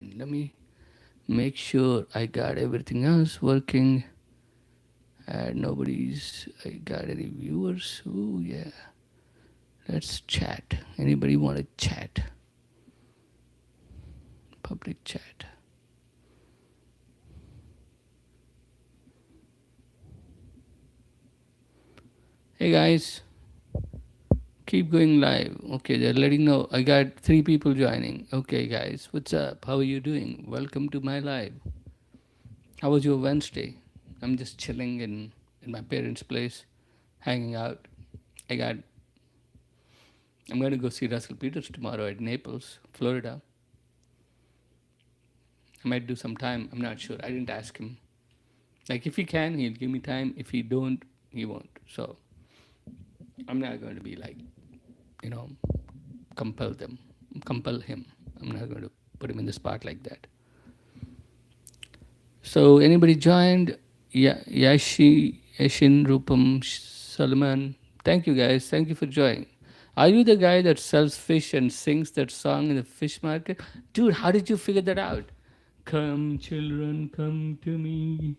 Let me make sure I got everything else working. I got any viewers? Oh, yeah. Let's chat. Anybody want to chat? Public chat. Hey guys, keep going live. Okay, they're letting know. I got 3 people joining. Okay, guys, what's up? How are you doing? Welcome to my live. How was your Wednesday? I'm just chilling in my parents' place, hanging out. I got. I'm going to go see Russell Peters tomorrow at Naples, Florida. I might do some time. I'm not sure. I didn't ask him. Like if he can, he'll give me time. If he don't, he won't. So I'm not going to be like, you know, compel them, compel him. I'm not going to put him in the spot like that. So anybody joined? Yeah, Yashin, Rupam, Salman. Thank you guys. Thank you for joining. Are you the guy that sells fish and sings that song in the fish market? Dude, how did you figure that out? Come, children, come to me.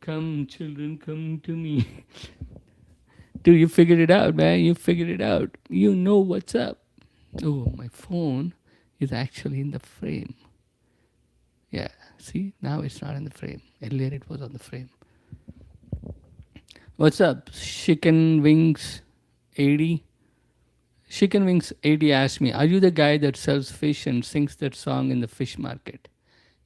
Come, children, come to me. Dude, you figured it out, man. You figured it out. You know what's up. Oh, my phone is actually in the frame. Yeah, see, now it's not in the frame. Earlier it was on the frame. What's up? Chicken Wings 80? Chicken Wings 80 asked me, are you the guy that sells fish and sings that song in the fish market?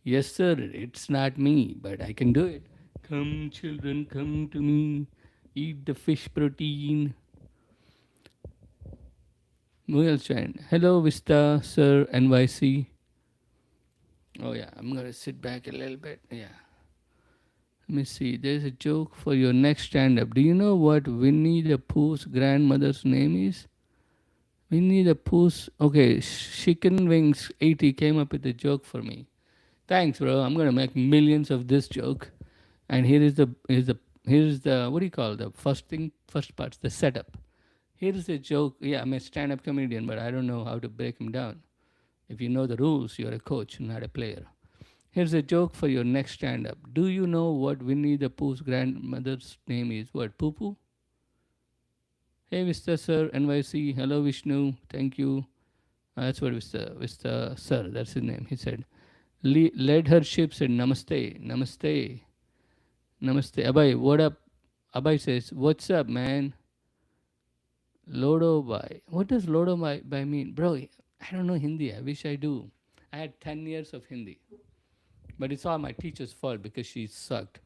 Yes, sir. It's not me, but I can do it. Come, children, come to me. Eat the fish protein. Mughal Chan. Hello, Vista, sir, NYC. Oh, yeah. I'm going to sit back a little bit. Yeah. Let me see. There's a joke for your next stand up. Do you know what Winnie the Pooh's grandmother's name is? Winnie the Pooh's. Okay, Chicken Wings 80 came up with a joke for me. Thanks, bro. I'm gonna make millions of this joke. And here's the what do you call the first part, the setup. Here's the joke. Yeah, I'm a stand-up comedian, but I don't know how to break them down. If you know the rules, you're a coach, not a player. Here's a joke for your next stand-up. Do you know what Winnie the Pooh's grandmother's name is? What, Poo Poo? Hey, Mr. Sir, NYC. Hello, Vishnu. Thank you. That's what Mr. Sir, that's his name. He said, led her ship, said, Namaste, Namaste, Namaste. Abai, what up? Abai says, what's up, man? Lodo Bai. What does Lodo Bai mean? Bro, I don't know Hindi. I wish I do. I had 10 years of Hindi. But it's all my teacher's fault because she sucked.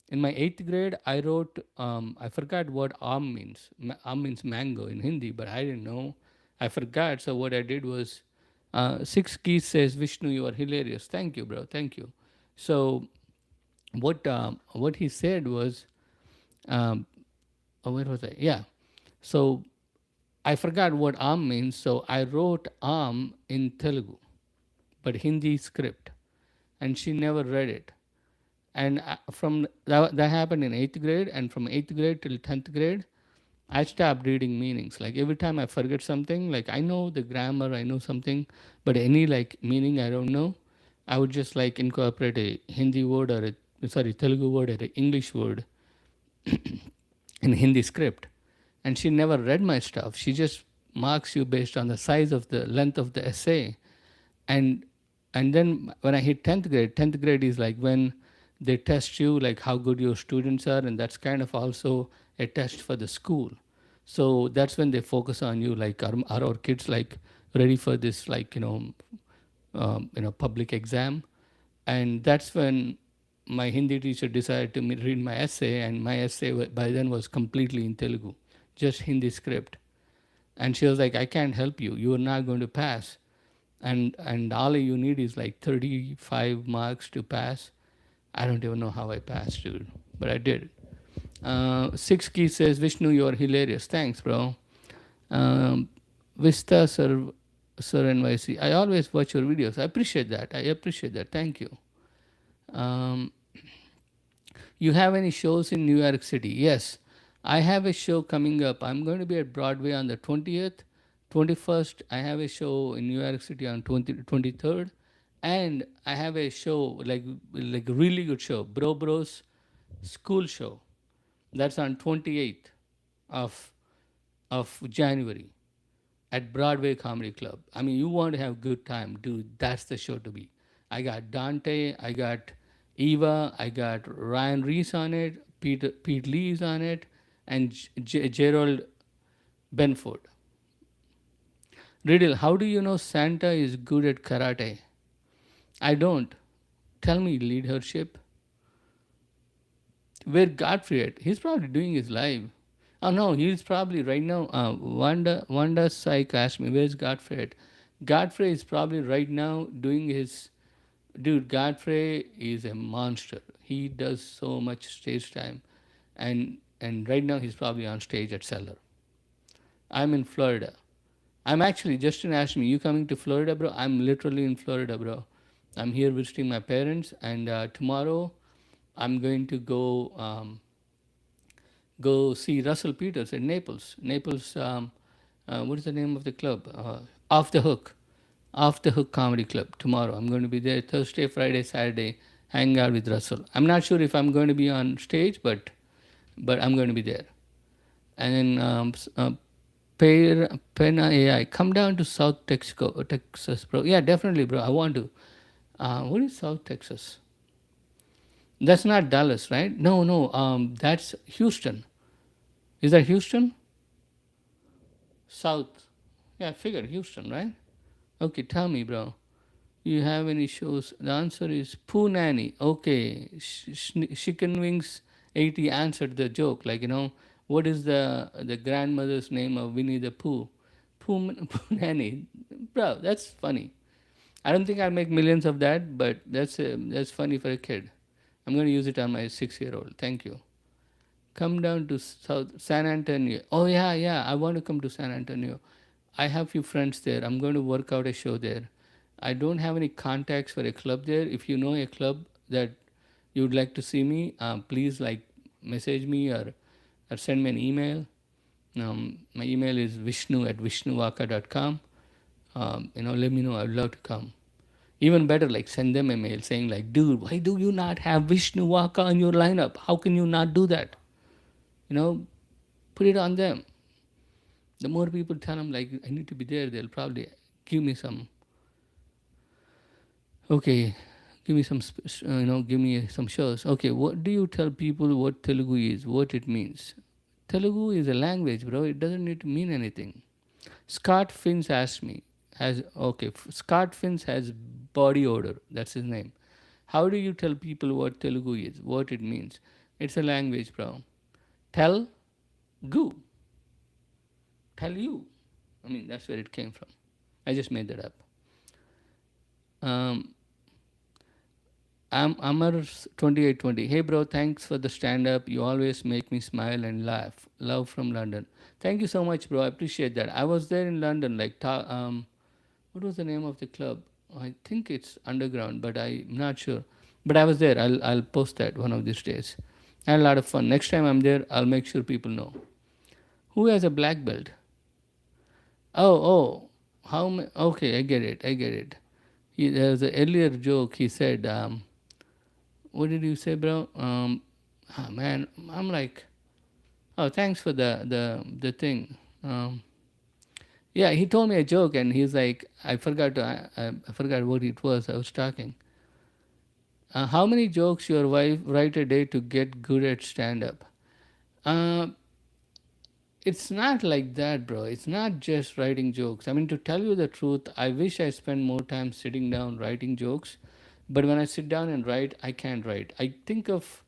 In my 8th grade, I wrote, I forgot what Aam means. Aam means mango in Hindi, but I didn't know. I forgot. So what I did was, Six Keys says, Vishnu, you are hilarious. Thank you, bro. Thank you. So what he said was, um, where was I? Yeah. So I forgot what Aam means. So I wrote Aam in Telugu, but Hindi script. And she never read it. And from that happened in 8th grade, and from 8th grade till 10th grade, I stopped reading meanings. Like every time I forget something, like I know the grammar, I know something, but any like meaning I don't know, I would just like incorporate a Hindi word or Telugu word or an English word in Hindi script. And she never read my stuff. She just marks you based on the size of the length of the essay. And and then when I hit 10th grade, 10th grade is like when they test you like how good your students are, and that's kind of also a test for the school. So that's when they focus on you, like are our kids like ready for this, like public exam. And that's when my Hindi teacher decided to read my essay, and my essay by then was completely in Telugu, just Hindi script. And she was like, I can't help you, you are not going to pass. And all you need is like 35 marks to pass. I don't even know how I passed, dude, but I did. Six Key says, Vishnu, you are hilarious. Thanks, bro. Vista Sir NYC. I always watch your videos. I appreciate that. I appreciate that. Thank you. Um, you have any shows in New York City? Yes, I have a show coming up. I'm going to be at Broadway on the 20th, 21st. I have a show in New York City on 23rd, And I have a show, like a really good show, Bros School Show. That's on 28th of January at Broadway Comedy Club. I mean, you want to have good time, dude. That's the show to be. I got Dante, I got Eva, I got Ryan Reese on it, Pete Lee is on it, and Gerald Benford. Riddle, how do you know Santa is good at karate? I don't. Tell me, leadership. Where Godfrey at? He's probably doing his live. Oh no, he's probably right now. Wanda Psych asked me, where's Godfrey at? Godfrey is probably right now doing his. Dude, Godfrey is a monster. He does so much stage time, and right now he's probably on stage at Cellar. I'm in Florida. I'm actually, Justin asked me, you coming to Florida, bro? I'm literally in Florida, bro. I'm here visiting my parents, and tomorrow I'm going to go see Russell Peters in Naples. Naples, what is the name of the club? Off the Hook. Off the Hook Comedy Club tomorrow. I'm going to be there Thursday, Friday, Saturday, hang out with Russell. I'm not sure if I'm going to be on stage, but I'm going to be there. And then Pena AI, come down to South Texas, bro. Yeah, definitely, bro. I want to. What is South Texas? That's not Dallas, right? No, no. That's Houston. Is that Houston? South. Yeah, I figured Houston, right? Okay, tell me, bro. You have any shows? The answer is Pooh Nanny. Okay, Chicken Wings 80 answered the joke. Like, what is the grandmother's name of Winnie the Pooh? Pooh Nanny. Bro, that's funny. I don't think I'll make millions of that, but that's funny for a kid. I'm going to use it on my 6-year-old. Thank you. Come down to San Antonio. Oh, yeah, yeah. I want to come to San Antonio. I have few friends there. I'm going to work out a show there. I don't have any contacts for a club there. If you know a club that you would like to see me, please like message me or send me an email. My email is vishnu@vishnuvaka.com. Let me know. I'd love to come. Even better, like send them a mail saying like, dude, why do you not have Vishnu Waka on your lineup? How can you not do that? Put it on them. The more people tell them like I need to be there, they'll probably give me some. Okay, give me some. Give me some shows. Okay, what do you tell people what Telugu is? What it means? Telugu is a language, bro. It doesn't need to mean anything. Scott Finns asked me. Scott Finns has body odor. That's his name. How do you tell people what Telugu is? What it means? It's a language, bro. Tell, goo. Tell you. I mean, that's where it came from. I just made that up. I'm Amar2820. Hey, bro, thanks for the stand up. You always make me smile and laugh. Love from London. Thank you so much, bro. I appreciate that. I was there in London. What was the name of the club? I think it's Underground, but I'm not sure. But I was there. I'll post that one of these days. I had a lot of fun. Next time I'm there, I'll make sure people know. Who has a black belt? Oh, okay, I get it. There was an earlier joke. He said, what did you say, bro? Man, I'm like, oh, thanks for the thing. Yeah, he told me a joke, and he's like, I forgot what it was. I was talking. How many jokes your wife write a day to get good at stand up? It's not like that, bro. It's not just writing jokes. I mean, to tell you the truth, I wish I spent more time sitting down writing jokes. But when I sit down and write, I can't write. I think of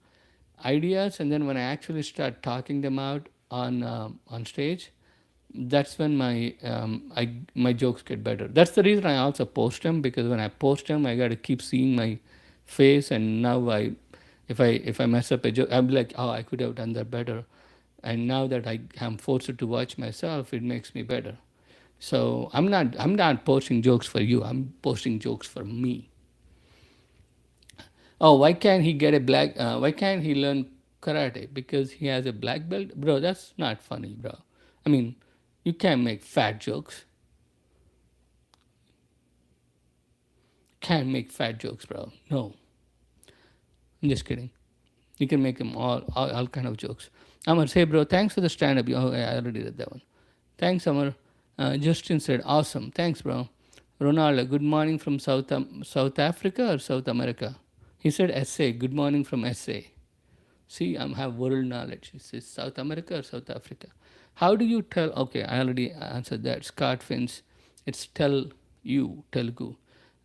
ideas, and then when I actually start talking them out on stage, that's when my jokes get better. That's the reason I also post them, because when I post them, I got to keep seeing my face, and now if I mess up a joke, I'm like, oh, I could have done that better. And now that I am forced to watch myself, it makes me better. So I'm not posting jokes for you. I'm posting jokes for me. Oh, why can't he get a black? Why can't he learn karate? Because he has a black belt, bro. That's not funny, bro. I mean, you can't make fat jokes. can't make fat jokes, bro. No, I'm just kidding. You can make them all kind of jokes. Amar, say, bro, thanks for the stand up. Oh, I already read that one. Thanks, Amar. Justin said, awesome. Thanks, bro. Ronaldo, good morning from South Africa or South America? He said SA, good morning from SA. See, I have world knowledge. He says South America or South Africa. How do you tell? Okay, I already answered that. Scott Fins, it's tell you, Telugu.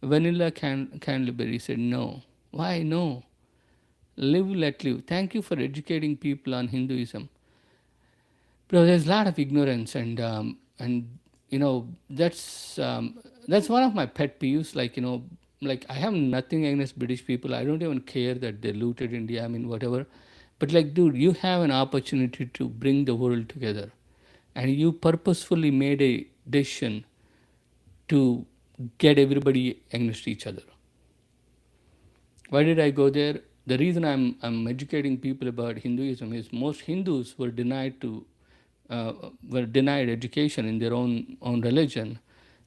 Vanilla Canterbury said no. Why no? Live, let live. Thank you for educating people on Hinduism. Bro, there's a lot of ignorance, and that's one of my pet peeves. Like like I have nothing against British people. I don't even care that they looted India. I mean, whatever. But like, dude, you have an opportunity to bring the world together, and you purposefully made a decision to get everybody against each other. Why did I go there? The reason I'm educating people about Hinduism is most Hindus were denied education in their own religion,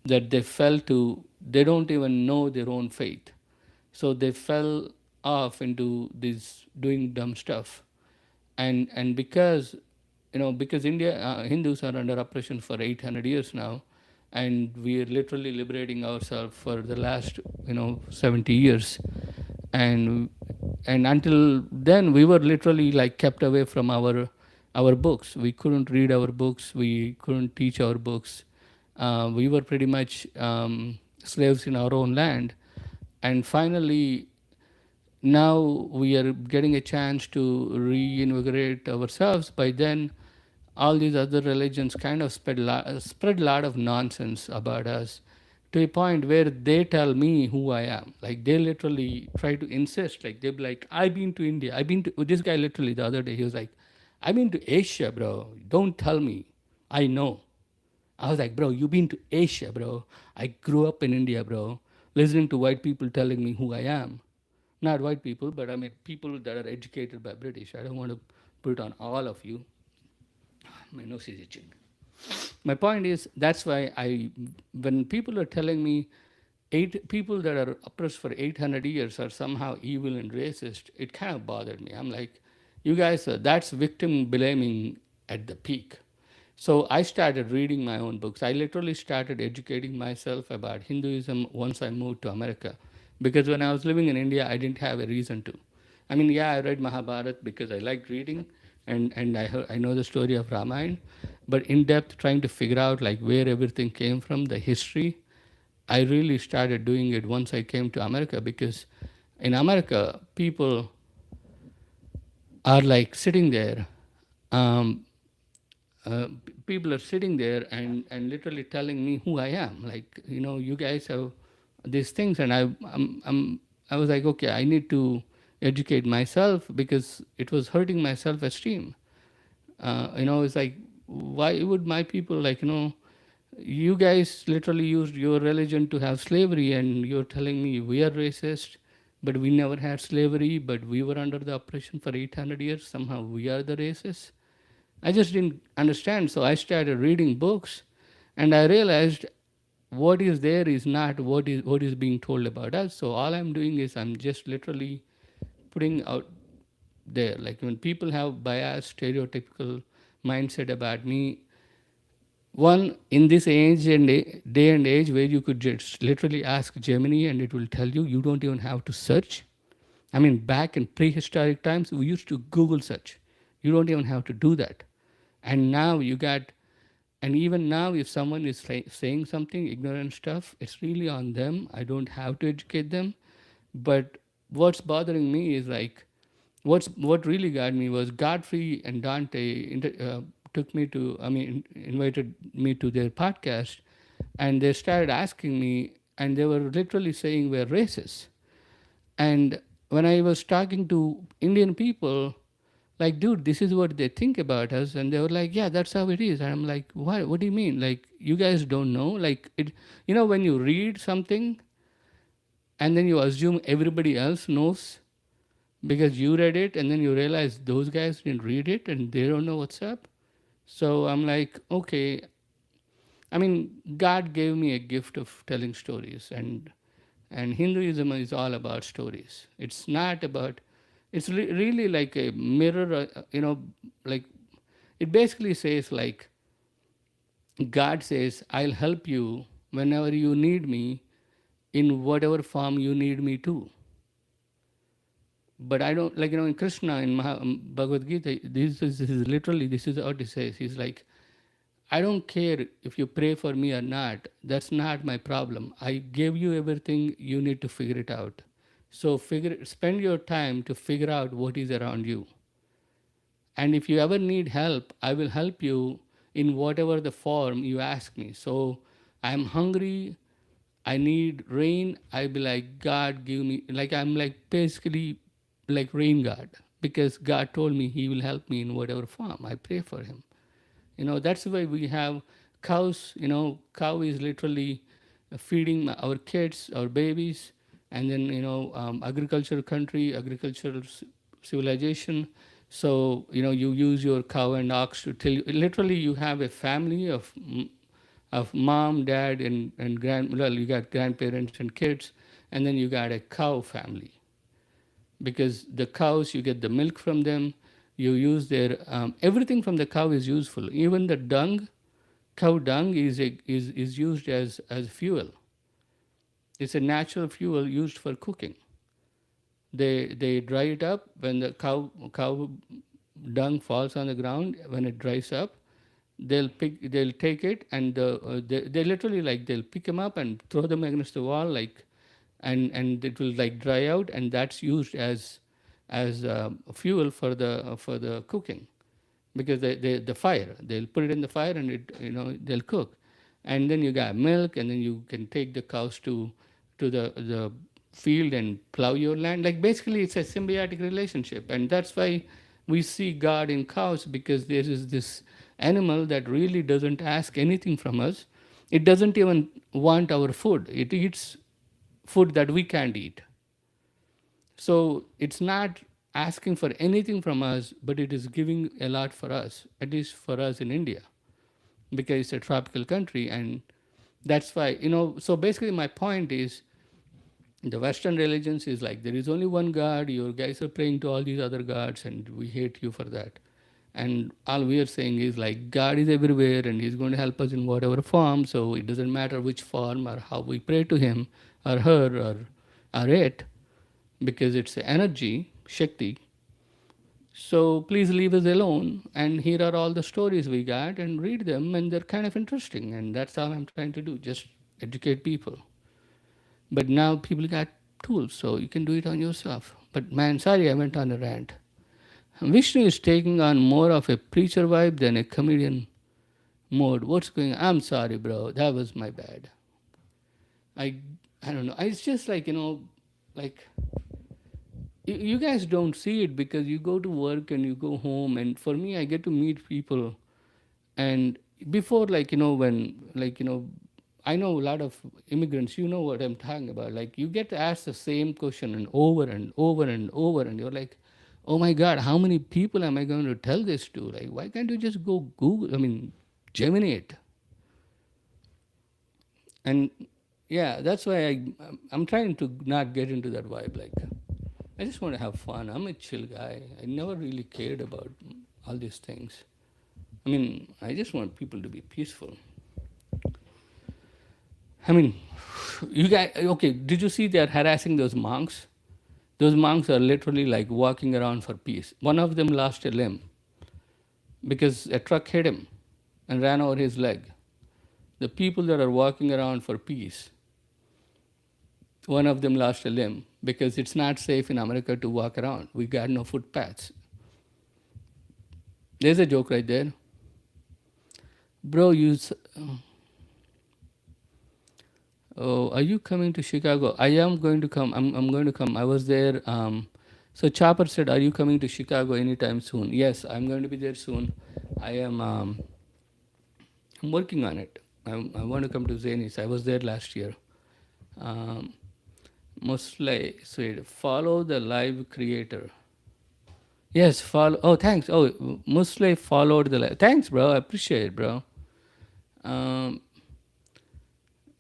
that they don't even know their own faith, so they fell off into this doing dumb stuff, and because because India Hindus are under oppression for 800 years now, and we are literally liberating ourselves for the last 70 years, and until then we were literally like kept away from our books. We couldn't read our books, we couldn't teach our books. We were pretty much slaves in our own land, and finally now we are getting a chance to reinvigorate ourselves. By then, all these other religions kind of spread a lot of nonsense about us, to a point where they tell me who I am. Like they literally try to insist. Like they'll be like, "I've been to India. I've been to." This guy literally the other day he was like, "I've been to Asia, bro. Don't tell me. I know." I was like, "Bro, you've been to Asia, bro. I grew up in India, bro. Listening to white people telling me who I am." Not white people, but I mean people that are educated by British. I don't want to put it on all of you. My nose is itching. My point is that's why when people are telling me people that are oppressed for 800 years are somehow evil and racist, it kind of bothered me. I'm like, you guys, that's victim blaming at the peak. So I started reading my own books. I literally started educating myself about Hinduism once I moved to America, because when I was living in India, I didn't have a reason to. I mean, yeah, I read Mahabharata because I liked reading, and I know the story of Ramayana, but in depth trying to figure out like where everything came from, the history, I really started doing it once I came to America, because in America, people are like sitting there. Um, People are sitting there and literally telling me who I am. Like, you guys have these things, and I was like, okay, I need to educate myself because it was hurting my self-esteem. It's like, why would my people you guys literally used your religion to have slavery, and you're telling me we are racist, but we never had slavery, but we were under the oppression for 800 years. Somehow we are the racists. I just didn't understand. So I started reading books, and I realized what is there is not what is being told about us. So all I'm doing is I'm just literally putting out there. Like when people have biased, stereotypical mindset about me, one in this age and day and age where you could just literally ask Gemini and it will tell you, you don't even have to search. I mean, back in prehistoric times, we used to Google search. You don't even have to do that. And now you got, and even now, if someone is saying something ignorant stuff, it's really on them. I don't have to educate them. But what's bothering me is like, what really got me was Godfrey and Dante took me to, I mean, invited me to their podcast, and they started asking me, and they were literally saying we're racist. And when I was talking to Indian people, like, dude, this is what they think about us, and they were like, yeah, that's how it is. And I'm like, what do you mean? Like, you guys don't know? Like, it, when you read something and then you assume everybody else knows because you read it, and then you realize those guys didn't read it and they don't know what's up. So I'm like, okay. I mean, God gave me a gift of telling stories, and And Hinduism is all about stories. It's not about, it's really like a mirror, like it basically says, like, God says, I'll help you whenever you need me in whatever form you need me to. But I don't, like, in Krishna, in Bhagavad Gita, this is literally, this is what he says. He's like, I don't care if you pray for me or not. That's not my problem. I gave you everything. You need to figure it out. So spend your time to figure out what is around you. And if you ever need help, I will help you in whatever the form you ask me. So I'm hungry. I need rain. I'll be like, God, give me, like, I'm like basically like rain God, because God told me he will help me in whatever form. I pray for him. That's why we have cows. Cow is literally feeding our kids, our babies. And then, agricultural country, agricultural civilization. So, you use your cow and ox to tell you, literally you have a family of mom, dad, and well, you got grandparents and kids, and then you got a cow family. Because the cows, you get the milk from them, you use their, everything from the cow is useful. Even the dung, cow dung is used as fuel. It's a natural fuel used for cooking. They dry it up when the cow dung falls on the ground. When it dries up, they'll take it, and they literally, like, they'll pick them up and throw them against the wall, like, and it will like dry out, and that's used as fuel for the cooking. Because the fire, they'll put it in the fire, and they'll cook. And then you got milk, and then you can take the cows to the field and plow your land. Like, basically it's a symbiotic relationship. And that's why we see God in cows, because there is this animal that really doesn't ask anything from us. It doesn't even want our food. It eats food that we can't eat. So it's not asking for anything from us, but it is giving a lot for us, at least for us in India, because it's a tropical country. And that's why, so basically my point is, the Western religions is like, there is only one God, you guys are praying to all these other gods, and we hate you for that. And all we are saying is, like, God is everywhere, and he's going to help us in whatever form. So it doesn't matter which form or how we pray to him or her or it, because it's energy, Shakti. So please leave us alone. And here are all the stories we got, and read them, and they're kind of interesting. And that's all I'm trying to do, just educate people. But now people got tools, so you can do it on yourself. But man, sorry, I went on a rant. Vishnu is taking on more of a preacher vibe than a comedian mode. What's going on? I'm sorry, bro. That was my bad. I I don't know. It's just like, like, you guys don't see it because you go to work and you go home. And for me, I get to meet people. And before, like, when, like, I know a lot of immigrants, you know what I'm talking about. Like, you get asked the same question and over and over and over, and you're like, oh my God, how many people am I going to tell this to? Like, why can't you just go Google, Gemini it? And yeah, that's why I'm trying to not get into that vibe. Like, I just want to have fun. I'm a chill guy. I never really cared about all these things. I just want people to be peaceful. I mean, you guys, okay, did you see they're harassing those monks? Those monks are literally like walking around for peace. One of them lost a limb because a truck hit him and ran over his leg. The people that are walking around for peace, one of them lost a limb because it's not safe in America to walk around. We got no footpaths. There's a joke right there. Bro, oh, are you coming to Chicago? I am going to come. I'm going to come. I was there. So Chopper said, are you coming to Chicago anytime soon? Yes, I'm going to be there soon. I am. I'm working on it. I want to come to Zanies. I was there last year. Mostly said, follow the live creator. Yes, follow. Oh, thanks. Oh, Muslim followed the live. Thanks, bro. I appreciate it, bro.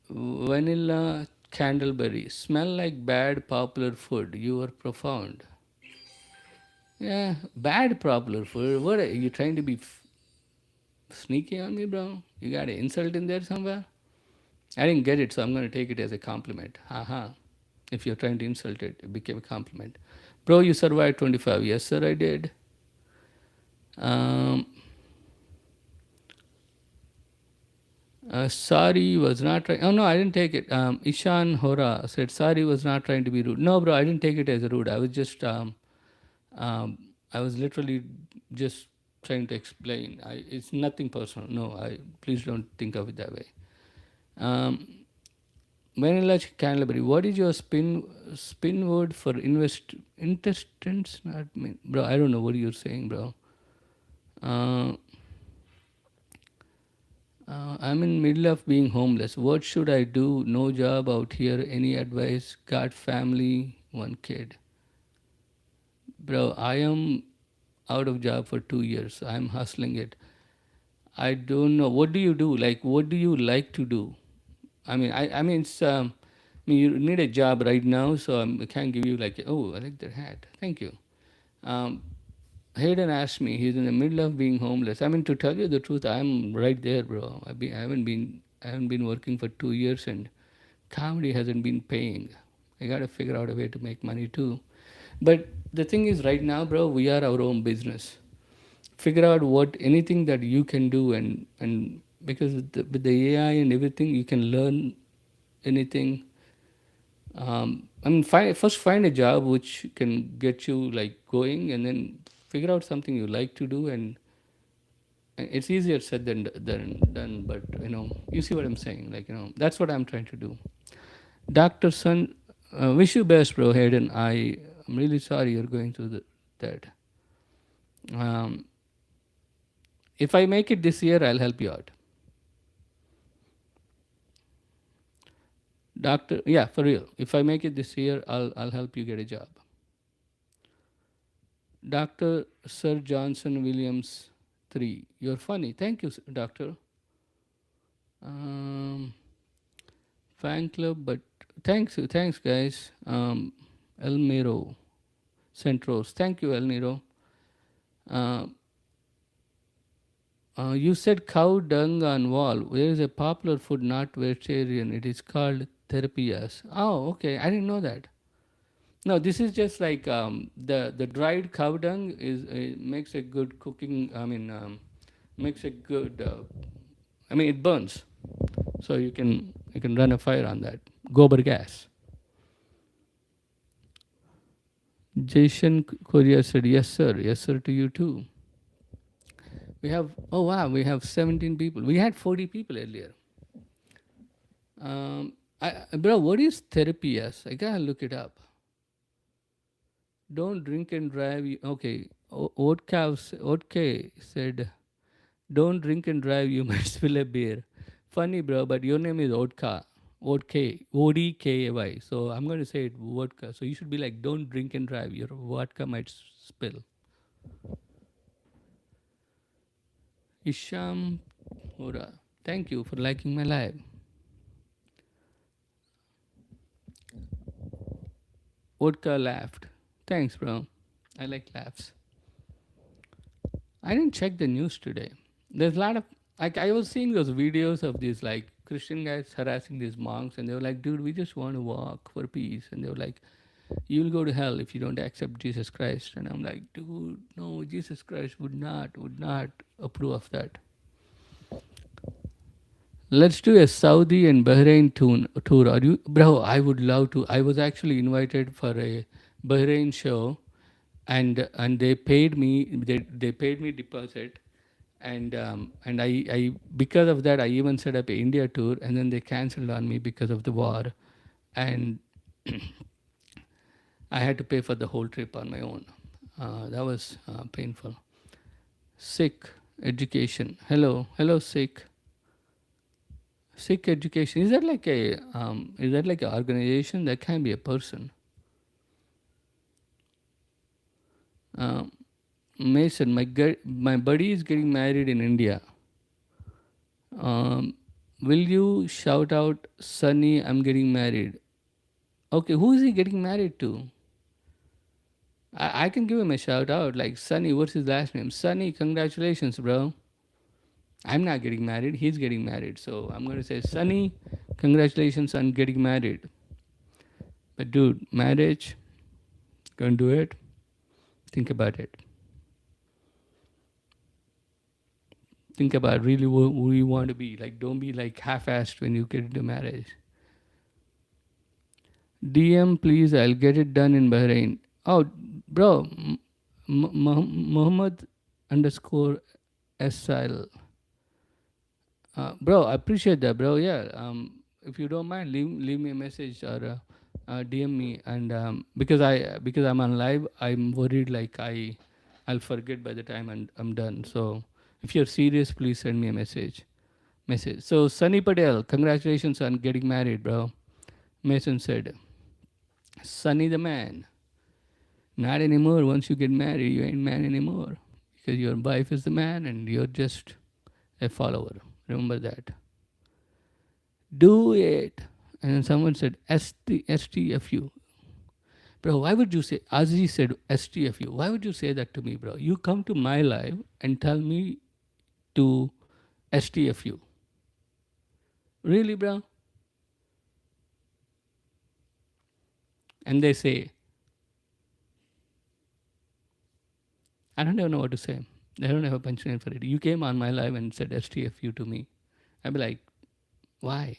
Vanilla Candleberry. Smell like bad popular food. You are profound. Yeah, bad popular food. What are you trying to be sneaky on me, bro? You got an insult in there somewhere? I didn't get it, so I'm going to take it as a compliment. Haha. If you're trying to insult it, it became a compliment. Bro, you survived 25. Yes, sir, I did. Um, sorry was not trying. Oh, no, I didn't take it. Ishan Hora said, sorry was not trying to be rude. No, bro, I didn't take it as a rude. I was just, um, I was literally just trying to explain. It's nothing personal. No, please don't think of it that way. Vanilla Canterbury, what is your spin word for intestines? Not me, bro. I don't know what you're saying, bro. Uh, I'm in middle of being homeless. What should I do? No job out here. Any advice? Got family, one kid. Bro, I am out of job for 2 years. I'm hustling it. I don't know. What do you do? Like, what do you like to do? I mean, it's. I mean, you need a job right now, so I can't give you like. Oh, I like that hat. Thank you. Um, Hayden asked me. He's in the middle of being homeless. I mean, to tell you the truth, I'm right there, bro. I haven't been working for 2 years, and comedy hasn't been paying. I gotta figure out a way to make money too. But the thing is, right now, bro, we are our own business. Figure out what anything that you can do, and because with the AI and everything, you can learn anything. I mean, first find a job which can get you like going, and then figure out something you like to do, and it's easier said than done. But you see what I'm saying? Like that's what I'm trying to do. Doctor Sun, wish you best, bro. Hayden, I'm really sorry you're going through that. Um, if I make it this year, I'll help you out. Doctor, yeah, for real. If I make it this year, I'll help you get a job. Dr. Sir Johnson Williams 3. You're funny. Thank you, Doctor. Um, Fan club, but thanks, guys. Elmiro Centros. Thank you, Elmiro. Uh, you said cow dung on wall. There is a popular food, not vegetarian. It is called therapias. Oh, okay. I didn't know that. No, this is just like the dried cow dung makes a good cooking. I mean, makes a good. I mean, it burns, so you can run a fire on that. Gobar gas. Jason Korea said, yes sir to you too. We have oh wow, we have 17 people. We had 40 people earlier. Bro, what is therapy? Yes, I gotta look it up. Don't drink and drive. Okay, Otke said, don't drink and drive. You might spill a beer. Funny, bro, but your name is Otka. Odkay. So I'm going to say it vodka. So you should be like, don't drink and drive. Your vodka might spill. Isham Hora. Thank you for liking my live. Vodka laughed. Thanks, bro. I like laughs. I didn't check the news today. There's a lot of like I was seeing those videos of these like Christian guys harassing these monks, and they were like, "Dude, we just want to walk for peace," and they were like, "You'll go to hell if you don't accept Jesus Christ." And I'm like, "Dude, no, Jesus Christ would not approve of that." Let's do a Saudi and Bahrain tour. Are you, bro? I would love to. I was actually invited for a Bahrain show, and they paid me. They paid me deposit, and I because of that I even set up a India tour, and then they cancelled on me because of the war, and I had to pay for the whole trip on my own. That was painful. Sikh education. Hello, Sikh. Sikh education. Is that like an organization? That can be a person. Mason, my buddy is getting married in India. Will you shout out, Sunny, I'm getting married? Okay, who is he getting married to? I can give him a shout out like Sunny. What's his last name? Sunny. Congratulations, bro. I'm not getting married. He's getting married. So I'm gonna say, Sunny, congratulations on getting married. But dude, marriage, gonna do it. Think about it. Think about really who you want to be. Like, don't be like half-assed when you get into marriage. DM, please. I'll get it done in Bahrain. Oh, bro, Muhammad underscore Sil. Bro, I appreciate that, bro. Yeah. If you don't mind, leave me a message or DM me, and because I'm on live, I'm worried like I'll forget by the time I'm done. So if you're serious, please send me a message. So Sunny Patel, congratulations on getting married, bro. Mason said, Sunny the man. Not anymore. Once you get married, you ain't man anymore because your wife is the man and you're just a follower. Remember that. Do it. And then someone said STFU. Bro, why would you say, Aziz said STFU? Why would you say that to me, bro? You come to my live and tell me to STFU. Really, bro? And they say, I don't even know what to say. I don't have a punchline for it. You came on my live and said STFU to me. I'd be like, why?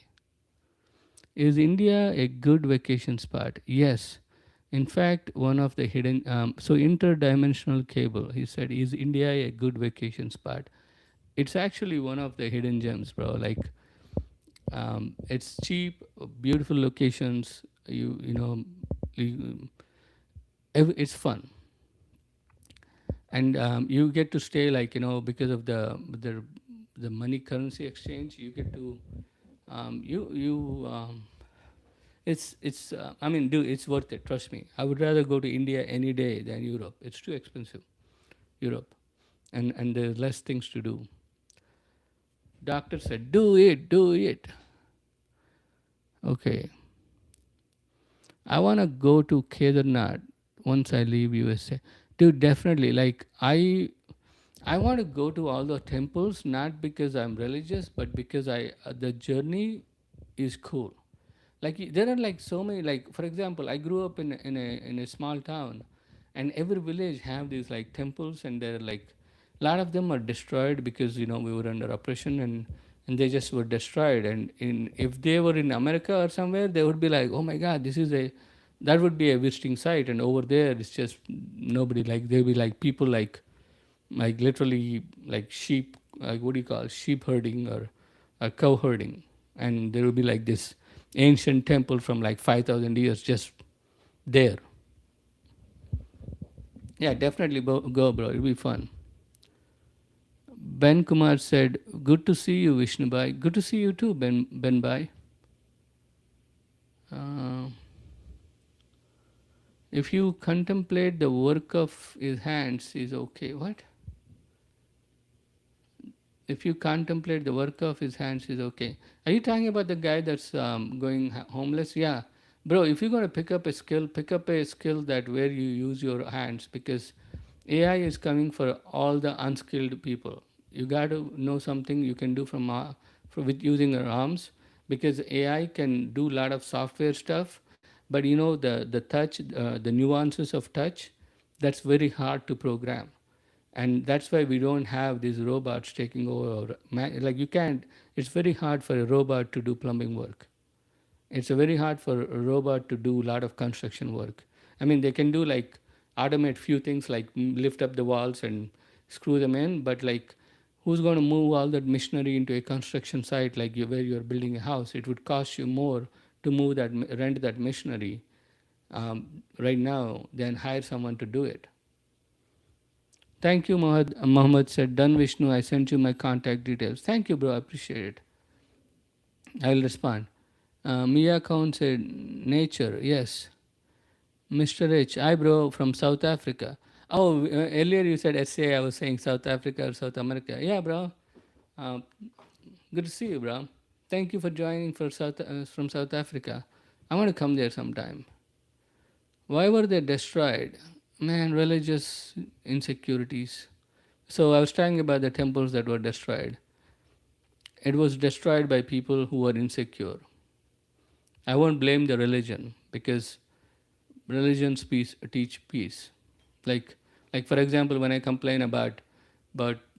Is India a good vacation spot? Yes. In fact, one of the hidden, so interdimensional cable, he said, is India a good vacation spot? It's actually one of the hidden gems, bro. Like, it's cheap, beautiful locations. You, it's fun, and you get to stay like because of the money currency exchange. You get to you it's I mean, dude, it's worth it. Trust me. I would rather go to India any day than Europe. It's too expensive, Europe, and there's less things to do. Doctor said, do it, do it. Okay. I want to go to Kedarnath once I leave USA. Dude, definitely. Like, I want to go to all the temples, not because I'm religious, but because the journey is cool. Like, there are like so many, like, for example, I grew up in a small town, and every village have these like temples, and they're like, a lot of them are destroyed because we were under oppression, and they just were destroyed. And if they were in America or somewhere, they would be like, oh my god, that would be a visiting site. And over there it's just nobody. Like, they'll be like people like literally like sheep, like, what do you call, sheep herding or cow herding. And there will be like this ancient temple from like 5,000 years just there. Yeah, definitely go, bro. It'll be fun. Ben Kumar said, good to see you, Vishnu Bhai. Good to see you too, Ben Bhai. Uh, if you contemplate the work of his hands is okay. What? If you contemplate the work of his hands is okay. Are you talking about the guy that's going homeless? Yeah. Bro, if you're going to pick up a skill that where you use your hands, because AI is coming for all the unskilled people. You got to know something you can do with using your arms, because AI can do a lot of software stuff, but the touch, the nuances of touch, that's very hard to program. And that's why we don't have these robots taking over. Like, you can't. It's very hard for a robot to do plumbing work. It's very hard for a robot to do a lot of construction work. I mean, they can do like automate few things like lift up the walls and screw them in, but like, who's going to move all that machinery into a construction site like where you're building a house? It would cost you more to rent that machinery right now than hire someone to do it. Thank you, Mohammed said, done, Vishnu. I sent you my contact details. Thank you, bro. I appreciate it. I'll respond. Mia Khan said, nature, yes. Mr. H, I, bro, from South Africa. Oh, earlier you said SA. I was saying South Africa or South America. Yeah, bro. Good to see you, bro. Thank you for joining from South Africa. I want to come there sometime. Why were they destroyed? Man, religious insecurities. So I was talking about the temples that were destroyed. It was destroyed by people who were insecure. I won't blame the religion because religions teach peace. Like, like for example, when I complain about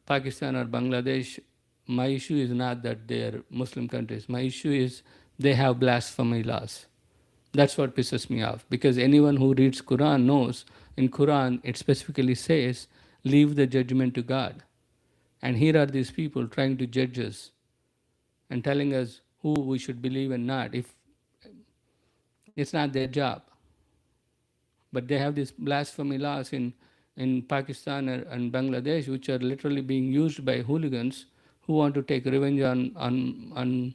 Pakistan or Bangladesh, my issue is not that they are Muslim countries. My issue is they have blasphemy laws. That's what pisses me off because anyone who reads Quran knows in Quran it specifically says leave the judgment to God. And here are these people trying to judge us and telling us who we should believe and not if it's not their job. But they have these blasphemy laws in Pakistan and Bangladesh, which are literally being used by hooligans who want to take revenge on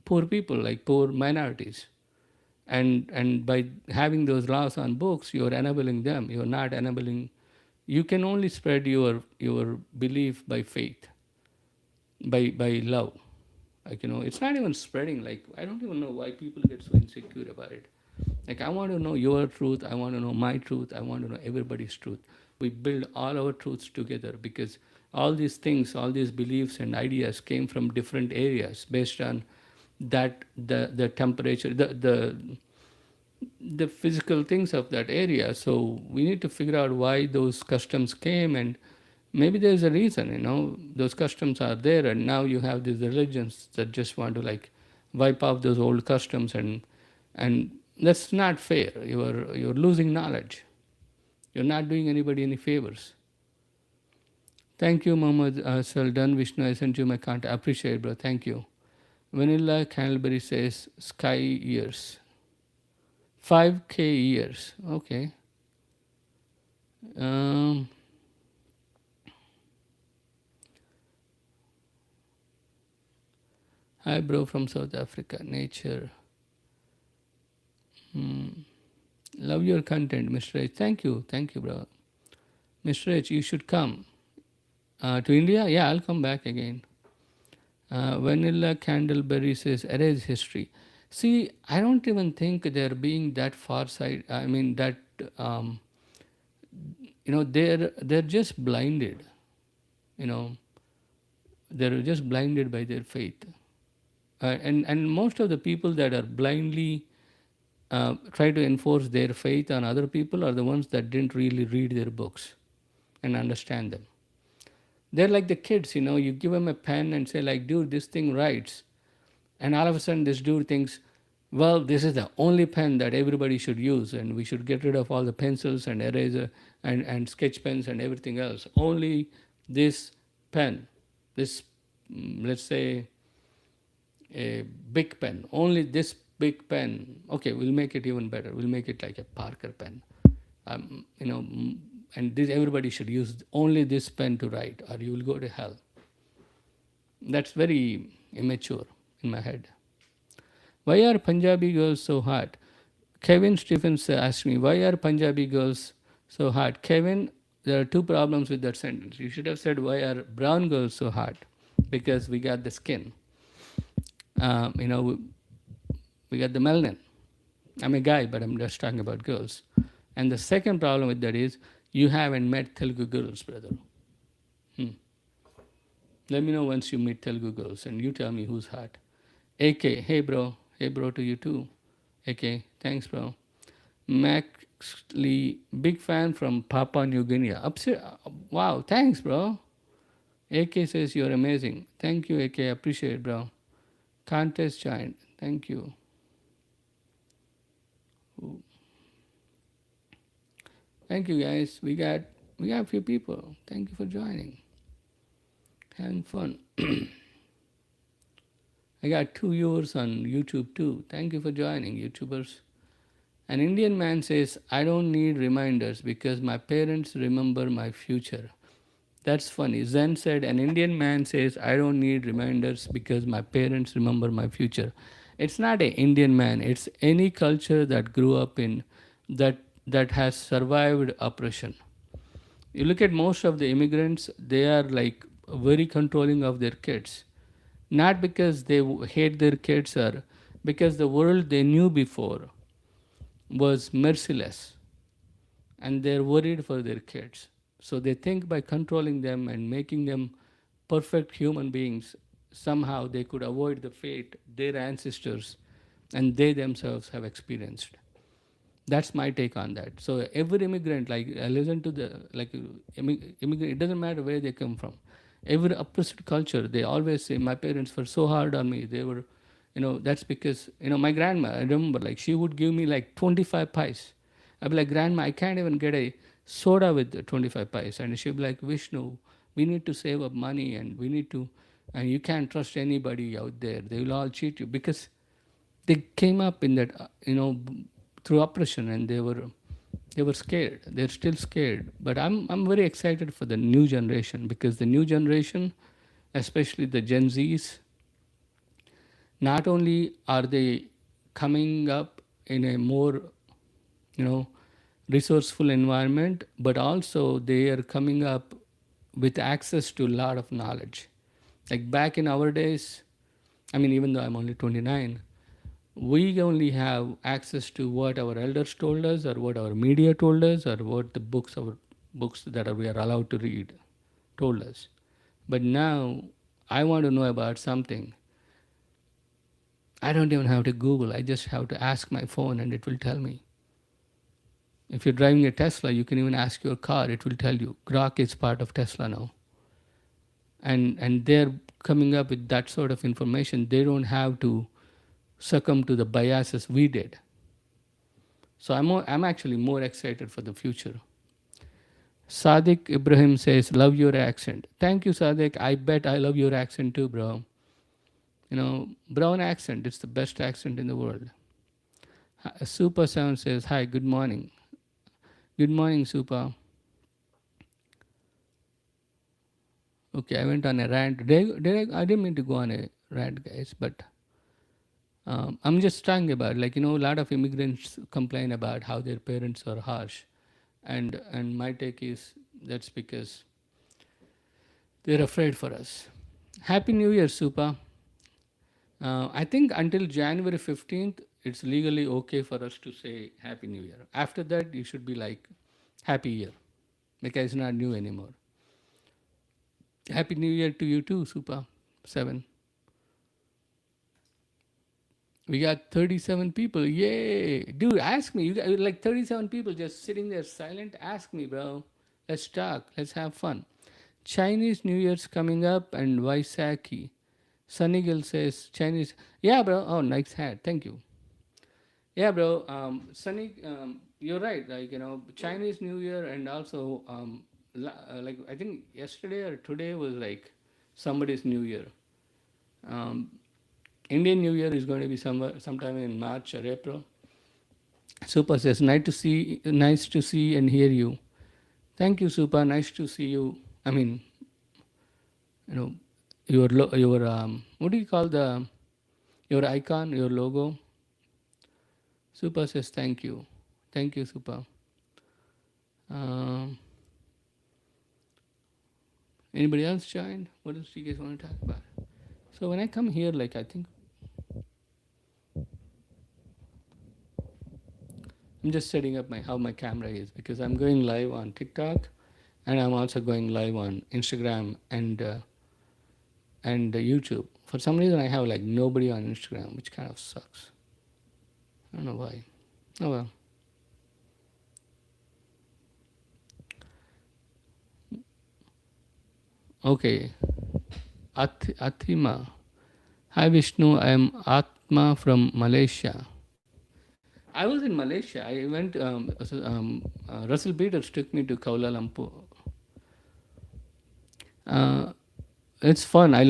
poor people, like poor minorities. And by having those laws on books, you're enabling them. You're not enabling. You can only spread your belief by faith, by love. Like it's not even spreading. Like I don't even know why people get so insecure about it. Like, I want to know your truth. I want to know my truth. I want to know everybody's truth. We build all our truths together because all these things, all these beliefs and ideas came from different areas based on that the temperature, the physical things of that area. So we need to figure out why those customs came, and maybe there's a reason. Those customs are there, and now you have these religions that just want to like wipe off those old customs, and that's not fair. You're losing knowledge. You're not doing anybody any favors. Thank you, Mohammed. Well done, Vishnu. I sent you my contact. I appreciate it, bro. Thank you. Vanilla Candleberry says sky years. 5K years. Okay. Hi, bro, from South Africa. Nature. Love your content, Mr. H. Thank you, bro. Mr. H, you should come to India. Yeah, I'll come back again. Vanilla Candleberry says erase history. See, I don't even think they're being that far side. I mean that they're just blinded. They're just blinded by their faith. And most of the people that are blindly try to enforce their faith on other people are the ones that didn't really read their books and understand them. They're like the kids, you give them a pen and say like, dude, this thing writes. And all of a sudden this dude thinks, well, this is the only pen that everybody should use and we should get rid of all the pencils and eraser and sketch pens and everything else. Only this pen, this, let's say, a big pen, only this big pen. Okay, we'll make it even better. We'll make it like a Parker pen. And everybody should use only this pen to write or you will go to hell. That's very immature in my head. Why are Punjabi girls so hot? Kevin Stephens asked me, why are Punjabi girls so hot? Kevin, there are two problems with that sentence. You should have said, why are brown girls so hot? Because we got the skin. We got the melanin. I'm a guy, but I'm just talking about girls. And the second problem with that is, you haven't met Telugu girls, brother. Let me know once you meet Telugu girls and you tell me who's hot. AK, hey bro to you too. AK, thanks bro. Max Lee, big fan from Papua New Guinea. Wow, thanks bro. AK says you're amazing. Thank you AK, appreciate it bro. Contest joined, thank you. Ooh. Thank you guys. We got a few people. Thank you for joining. Having fun. I got 2 viewers on YouTube too. Thank you for joining, YouTubers. An Indian man says, I don't need reminders because my parents remember my future. That's funny. Zen said, an Indian man says, I don't need reminders because my parents remember my future. It's not an Indian man. It's any culture that grew up in that has survived oppression. You look at most of the immigrants, they are like very controlling of their kids. Not because they hate their kids or because the world they knew before was merciless, and they're worried for their kids. So they think by controlling them and making them perfect human beings, somehow they could avoid the fate their ancestors and they themselves have experienced. That's my take on that. So every immigrant, like I listen to the like immigrant, it doesn't matter where they come from. Every oppressed culture, they always say my parents were so hard on me. They were, that's because my grandma. I remember like she would give me like 25 pies. I'd be like, grandma, I can't even get a soda with the 25 pies, and she'd be like, Vishnu, we need to save up money, and we need to, and you can't trust anybody out there. They will all cheat you because they came up in that through oppression, and they were scared. They're still scared, but I'm very excited for the new generation, because the new generation, especially the Gen Z's, not only are they coming up in a more you know resourceful environment, but also they are coming up with access to a lot of knowledge. Like back in our days, I mean, even though I'm only 29, we only have access to what our elders told us, or what our media told us, or what the books that we are allowed to read told us. But now I want to know about something. I don't even have to Google. I just have to ask my phone and it will tell me. If you're driving a Tesla, you can even ask your car. It will tell you. Grok is part of Tesla now. And they're coming up with that sort of information. They don't have to succumb to the biases we did. So I'm actually more excited for the future. Sadiq Ibrahim says, love your accent. Thank you, Sadiq. I bet I love your accent too, bro. Brown accent, it's the best accent in the world. Super Sound says, hi, good morning. Good morning, Super. Okay, I went on a rant. I didn't mean to go on a rant, guys, but I'm just talking about, a lot of immigrants complain about how their parents are harsh. And my take is that's because they're afraid for us. Happy New Year, Super. I think until January 15th, it's legally okay for us to say Happy New Year. After that, you should be like Happy Year, because it's not new anymore. Happy New Year to you too, Super 7. We got 37 people. Yay. Dude, ask me. You got like 37 people just sitting there silent. Ask me, bro. Let's talk. Let's have fun. Chinese New Year's coming up and Vaisakhi. Sunny Gill says Chinese. Yeah, bro. Oh, nice hat. Thank you. Yeah, bro. Sunny, you're right. Chinese New Year, and also, I think yesterday or today was like somebody's New Year. Indian New Year is going to be sometime in March or April. Super says, nice to see and hear you. Thank you, Super. Nice to see you. I mean, your what do you call your icon, your logo? Super says, thank you. Thank you, Super. Anybody else joined? What else do you guys want to talk about? So when I come here, I think I'm just setting up how my camera is, because I'm going live on TikTok, and I'm also going live on Instagram and YouTube. For some reason, I have nobody on Instagram, which kind of sucks. I don't know why. Oh well. Okay. Athima. Hi Vishnu, I am Atma from Malaysia. I was in Malaysia. I went. Russell Peters took me to Kuala Lumpur. It's fun. I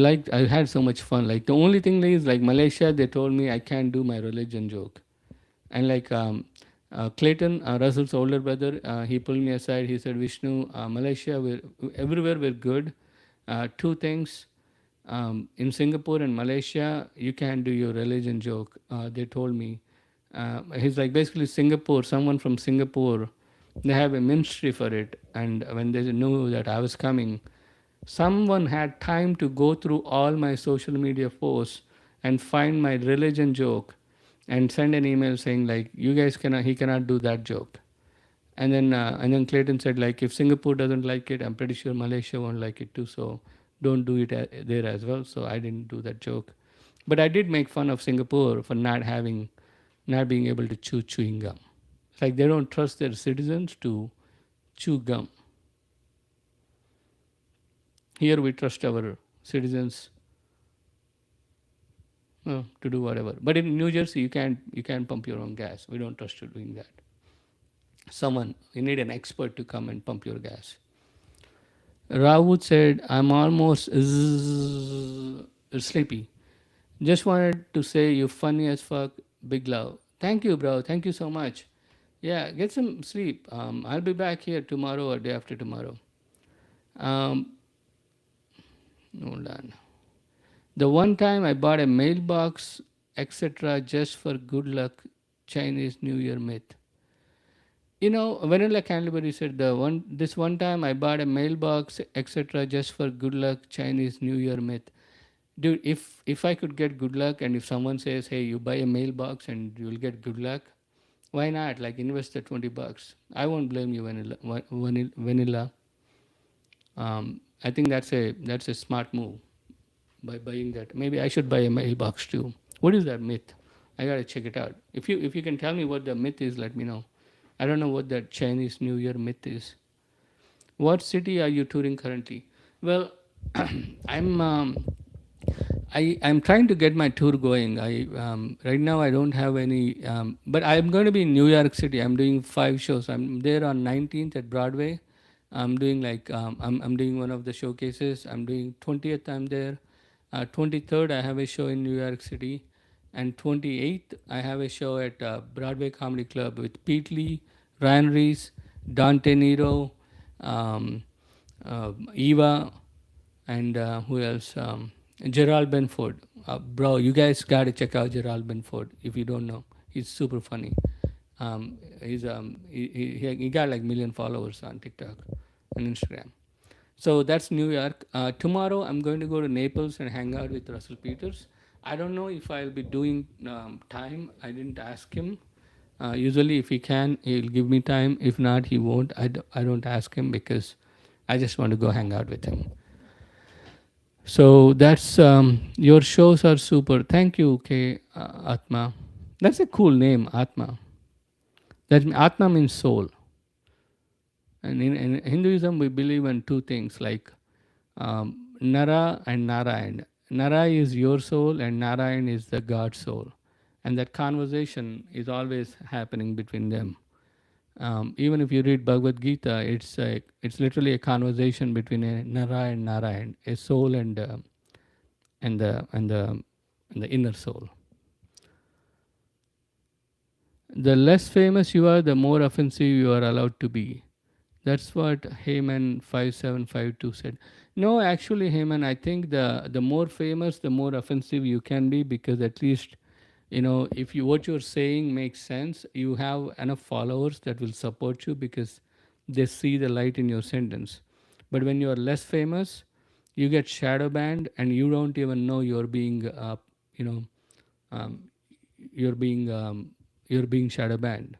had so much fun. The only thing is Malaysia. They told me I can't do my religion joke, and Clayton, Russell's older brother, he pulled me aside. He said, Vishnu, Malaysia, everywhere we're good. Two things. In Singapore and Malaysia, you can't do your religion joke. They told me. He's basically Singapore, someone from Singapore, they have a ministry for it. And when they knew that I was coming, someone had time to go through all my social media posts and find my religion joke and send an email saying like, you guys cannot, he cannot do that joke. And then Clayton said like, if Singapore doesn't like it, I'm pretty sure Malaysia won't like it too. So don't do it there as well. So I didn't do that joke, but I did make fun of Singapore for not being able to chew chewing gum. It's like they don't trust their citizens to chew gum. Here we trust our citizens to do whatever. But in New Jersey, you can't pump your own gas. We don't trust you doing that. You need an expert to come and pump your gas. Rawood said, I'm almost sleepy. Just wanted to say you funny as fuck. Big love. Thank you, bro. Thank you so much. Yeah, get some sleep. I'll be back here tomorrow or day after tomorrow. Um, Hold on. The one time I bought a mailbox, etc., just for good luck, Chinese New Year myth. Vanilla Canterbury said this one time I bought a mailbox, etc., just for good luck, Chinese New Year myth. Dude, if I could get good luck, and if someone says, hey, you buy a mailbox and you'll get good luck, why not? Like, invest the $20. I won't blame you, Vanilla. I think that's a smart move by buying that. Maybe I should buy a mailbox too. What is that myth? I gotta check it out. If you can tell me what the myth is, let me know. I don't know what that Chinese New Year myth is. What city are you touring currently? Well, I'm I'm trying to get my tour going. I Right now I don't have any, but I'm going to be in New York City. I'm doing 5 shows. I'm there on 19th at Broadway. I'm doing I'm doing one of the showcases. I'm doing 20th. I'm there. 23rd I have a show in New York City, and 28th I have a show at Broadway Comedy Club with Pete Lee, Ryan Reese, Dante Nero, Eva, and who else? Gerald Benford. Bro, you guys gotta check out Gerald Benford if you don't know. He's super funny. He got like million followers on TikTok and Instagram. So that's New York. Tomorrow I'm going to go to Naples and hang out with Russell Peters. I don't know if I'll be doing time. I didn't ask him. Usually, if he can, he'll give me time. If not, he won't. I don't ask him because I just want to go hang out with him. So that's your shows are super. Thank you, K Atma. That's a cool name, Atma. Atma means soul. And in Hinduism, we believe in two things like Nara and Narayan. Nara is your soul, and Narayan is the God soul. And that conversation is always happening between them. Even if you read Bhagavad Gita, it's literally a conversation between a Nara and Narayan, a soul and the inner soul. The less famous you are, the more offensive you are allowed to be. That's what Heyman 5752 said. No, actually, Heyman, I think the more famous, the more offensive you can be, because at least, if what you're saying makes sense, you have enough followers that will support you because they see the light in your sentence. But when you are less famous, you get shadow banned and you don't even know you're being um, you're being shadow banned,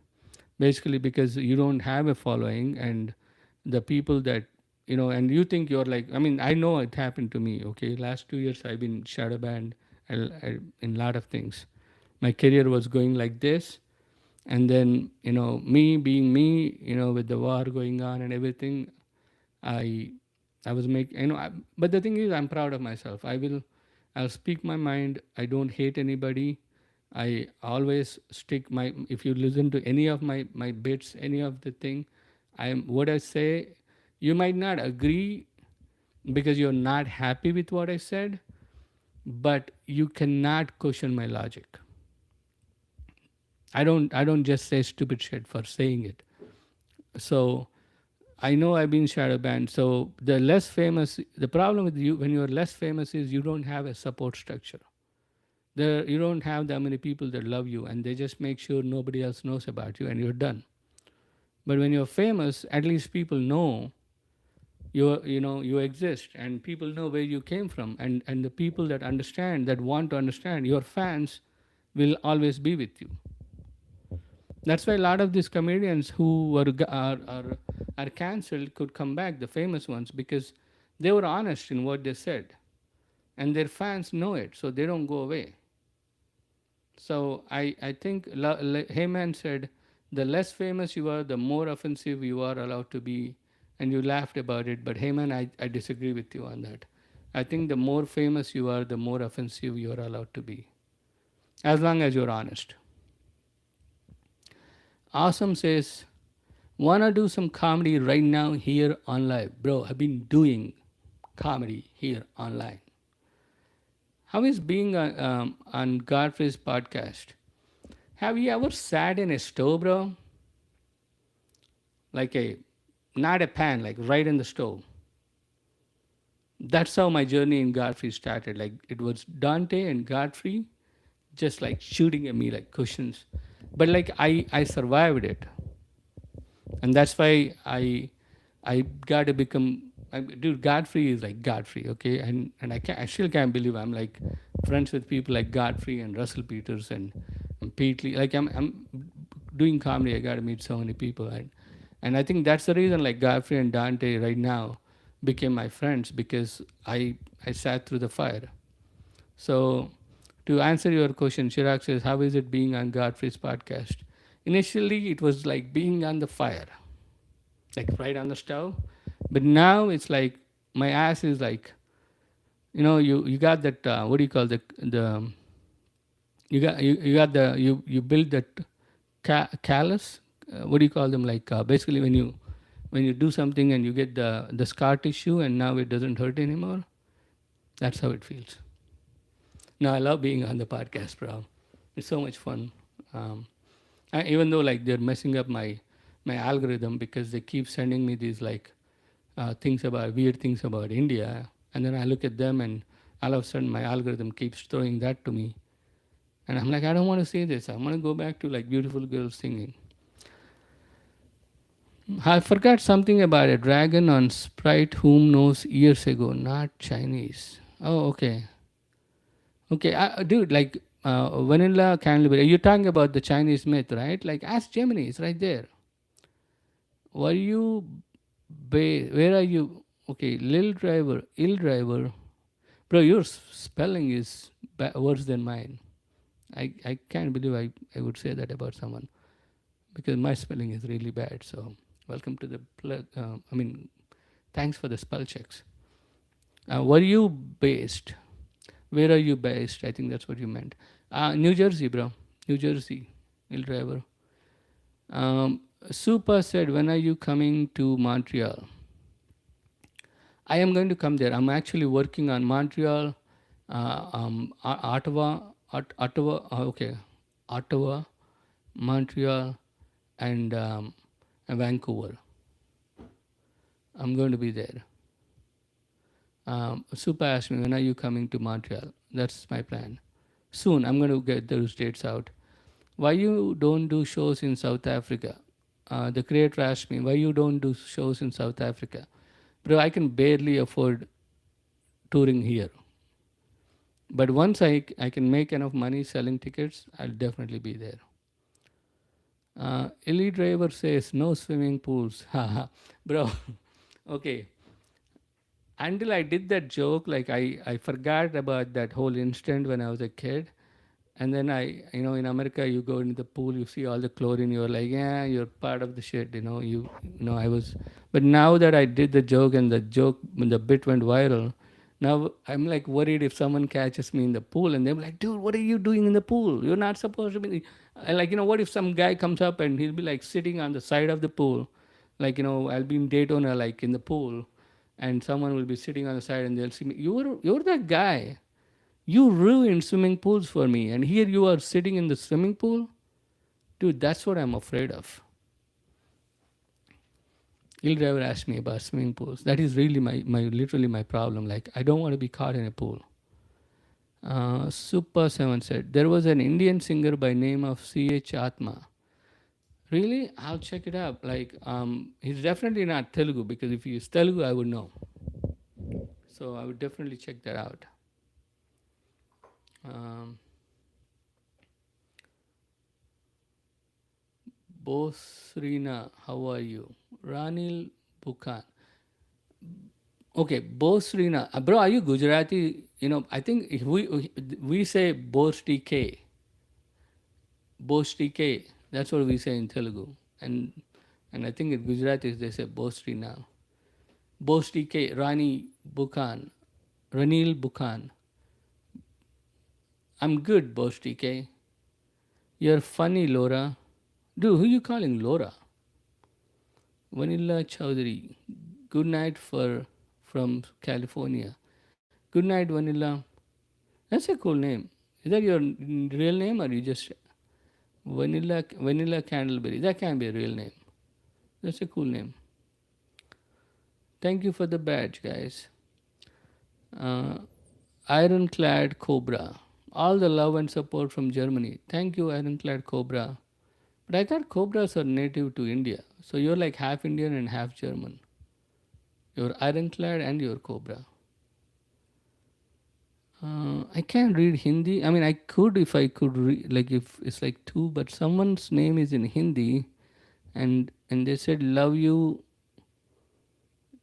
basically because you don't have a following, and the people that and you think you're like, I know it happened to me. Okay, last 2 years I've been shadow banned in a lot of things. My career was going like this, and then me being me, with the war going on and everything, I was making, but the thing is, I'm proud of myself. I'll speak my mind. I don't hate anybody. I always stick my, if you listen to any of my bits, any of the thing, what I say, you might not agree because you're not happy with what I said, but you cannot question my logic. I don't just say stupid shit for saying it. So I know I've been shadow banned. So the problem with you when you're less famous is you don't have a support structure. You don't have that many people that love you, and they just make sure nobody else knows about you, and you're done. But when you're famous, at least people know you exist, and people know where you came from, and the people that want to understand, your fans, will always be with you. That's why a lot of these comedians who are cancelled could come back, the famous ones, because they were honest in what they said, and their fans know it, so they don't go away. So I think Heyman said, the less famous you are, the more offensive you are allowed to be, and you laughed about it. But Heyman, I disagree with you on that. I think the more famous you are, the more offensive you are allowed to be, as long as you're honest. Awesome says, wanna do some comedy right now here on live? Bro, I've been doing comedy here online. How is being on Godfrey's podcast? Have you ever sat in a stove, bro? Like not a pan, like right in the stove. That's how my journey in Godfrey started. Like it was Dante and Godfrey just like shooting at me like cushions. But like I survived it. And that's why I got to become dude. Godfrey is like Godfrey, okay, and I still can't believe I'm like friends with people like Godfrey and Russell Peters and Pete Lee. Like I'm doing comedy. I got to meet so many people, and I think that's the reason like Godfrey and Dante right now became my friends, because I sat through the fire. So to answer your question, Chirag says, how is it being on Godfrey's podcast? Initially, it was like being on the fire, like right on the stove. But now it's like my ass is like, you got that, what do you call the you got the you build that callus. What do you call them? Like basically when you do something and you get the scar tissue and now it doesn't hurt anymore. That's how it feels. No, I love being on the podcast, bro. It's so much fun. Um, Even though like they're messing up my algorithm, because they keep sending me these like things about weird things about India, and then I look at them and all of a sudden my algorithm keeps throwing that to me, and I'm like, I don't want to see this. I want to go back to like beautiful girls singing. I forgot something about a dragon on Sprite whom knows years ago, not Chinese. Oh, okay. Okay, dude, like vanilla candleberry. You're talking about the Chinese myth, right? Like, ask Gemini, it's right there. Were you, where are you? Okay, Lil Driver, ill driver. Bro, your spelling is worse than mine. I can't believe I would say that about someone, because my spelling is really bad. So, welcome to the, thanks for the spell checks. Were you based? Where are you based? I think that's what you meant. New Jersey, bro. New Jersey. Ill driver. Super said, when are you coming to Montreal? I am going to come there. I'm actually working on Montreal, Ottawa, Ottawa, okay, Ottawa, Montreal, and Vancouver. I'm going to be there. Super asked me, when are you coming to Montreal? That's my plan. Soon, I'm going to get those dates out. Why you don't do shows in South Africa? The creator asked me, why you don't do shows in South Africa? Bro, I can barely afford touring here. But once I can make enough money selling tickets, I'll definitely be there. Illy Driver says, no swimming pools. Haha. Bro, okay. Until I did that joke, like I forgot about that whole instant when I was a kid. And then in America, you go into the pool, you see all the chlorine, you're like, yeah, you're part of the shit, I was. But now that I did the joke and the bit went viral, now I'm like worried if someone catches me in the pool and they're like, dude, what are you doing in the pool? You're not supposed to be. Like, what if some guy comes up and he'll be like sitting on the side of the pool? Like, I'll be in Daytona, like in the pool, and someone will be sitting on the side and they'll see me. You're that guy. You ruined swimming pools for me, and here you are sitting in the swimming pool? Dude, that's what I'm afraid of. Il driver asked me about swimming pools. That is really literally my problem. Like, I don't want to be caught in a pool. Super 7 said, there was an Indian singer by name of C.H. Atma. Really? I'll check it out. Like, he's definitely not Telugu, because if he's Telugu, I would know. So I would definitely check that out. Um, Bosrina, how are you? Ranil Bukhan. Okay, Bosrina. Bro, are you Gujarati? I think if we say Bostike, Bostike. That's what we say in Telugu. And and I think in Gujarati they say Bosrina. Bostike, Rani Bukhan, Ranil Bukhan. I'm good, Bostike. You're funny, Laura. Dude, who you calling Laura? Vanilla Chowdhury. Good night from California. Good night, Vanilla. That's a cool name. Is that your real name or you just Vanilla Candleberry? That can't be a real name. That's a cool name. Thank you for the badge, guys. Uh, Ironclad Cobra. All the love and support from Germany. Thank you, Ironclad Cobra. But I thought cobras are native to India. So you're like half Indian and half German. You're ironclad and you're cobra. I can't read Hindi. I mean, I could if I could read, like if it's like two, but someone's name is in Hindi, and they said love you.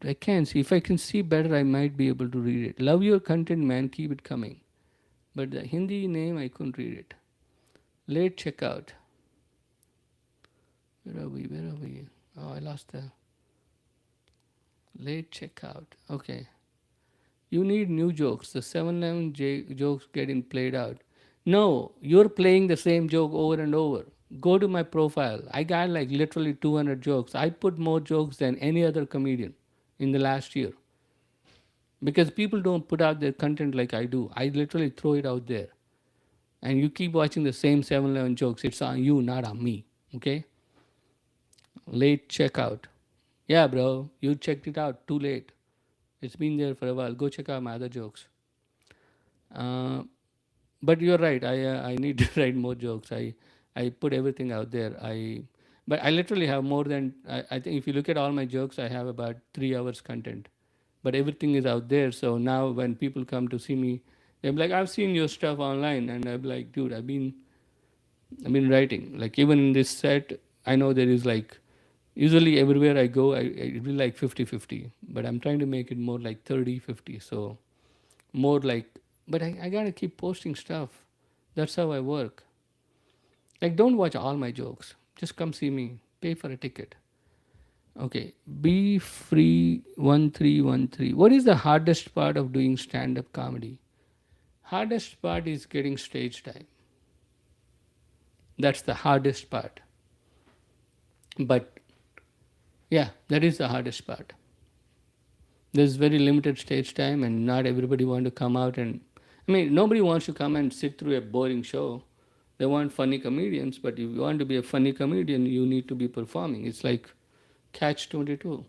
I can't see. If I can see better, I might be able to read it. Love your content, man. Keep it coming. But the Hindi name, I couldn't read it. Late checkout. Where are we? Where are we? Oh, I lost the late checkout. Okay. You need new jokes. The 711 jokes getting played out. No, you're playing the same joke over and over. Go to my profile. I got like literally 200 jokes. I put more jokes than any other comedian in the last year because people don't put out their content like I do. I literally throw it out there. And you keep watching the same 711 jokes. It's on you, not on me. Okay? Late checkout. Yeah, bro. You checked it out too late. It's been there for a while. Go check out my other jokes. Uh, but you're right. I need to write more jokes. I put everything out there. But I literally have more than I think if you look at all my jokes, I have about 3 hours content. But everything is out there. So now when people come to see me, they're like, I've seen your stuff online, and I'm like, dude, I've been writing. Like even in this set, I know there is like usually everywhere I go, I do like 50-50, but I'm trying to make it more like 30-50. So more like, but I gotta keep posting stuff. That's how I work. Like, don't watch all my jokes. Just come see me. Pay for a ticket. Okay. Be free 1313. What is the hardest part of doing stand up comedy? Hardest part is getting stage time. That's the hardest part. But yeah, that is the hardest part. There's very limited stage time, and not everybody want to come out and. I mean, nobody wants to come and sit through a boring show. They want funny comedians, but if you want to be a funny comedian, you need to be performing. It's like Catch 22.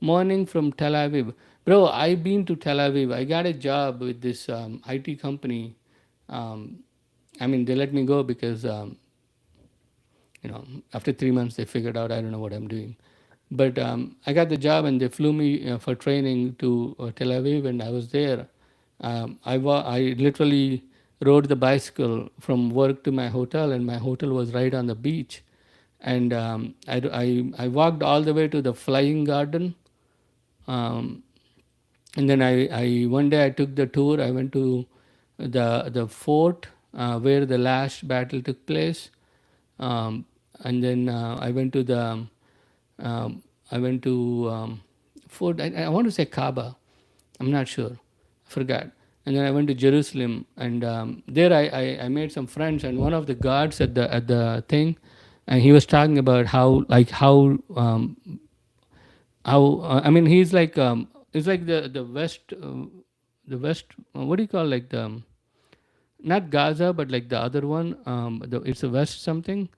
Morning from Tel Aviv. Bro, I've been to Tel Aviv. I got a job with this IT company. Um, I mean, they let me go because, after 3 months, they figured out I don't know what I'm doing. But I got the job and they flew me for training to Tel Aviv, and I was there. I literally rode the bicycle from work to my hotel, and my hotel was right on the beach. And I walked all the way to the Flying Garden. Um, and then I one day I took the tour. I went to the fort where the last battle took place. And then I went to fort. I want to say Kaaba. I'm not sure. I forgot. And then I went to Jerusalem, and there I made some friends. And one of the guards at the thing, and he was talking about how I mean he's like it's like the west what do you call like the not Gaza, but like the other one. It's a West something,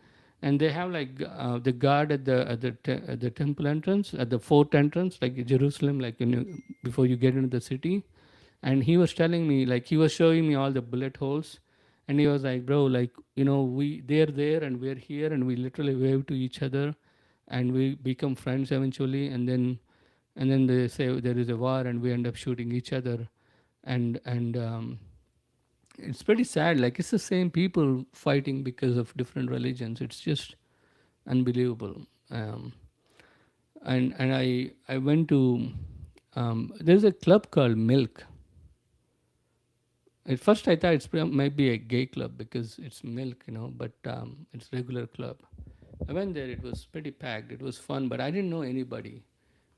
and they have like the guard at the temple entrance, at the fort entrance, like Jerusalem, like before you get into the city. And he was telling me, like he was showing me all the bullet holes, and he was like, bro, like they're there and we're here, and we literally wave to each other, and we become friends eventually, and then they say there is a war, and we end up shooting each other, and it's pretty sad. Like it's the same people fighting because of different religions. It's just unbelievable. Um, and I went to there's a club called Milk. At first, I thought might be a gay club because it's milk, but it's regular club. I went there. It was pretty packed. It was fun, but I didn't know anybody.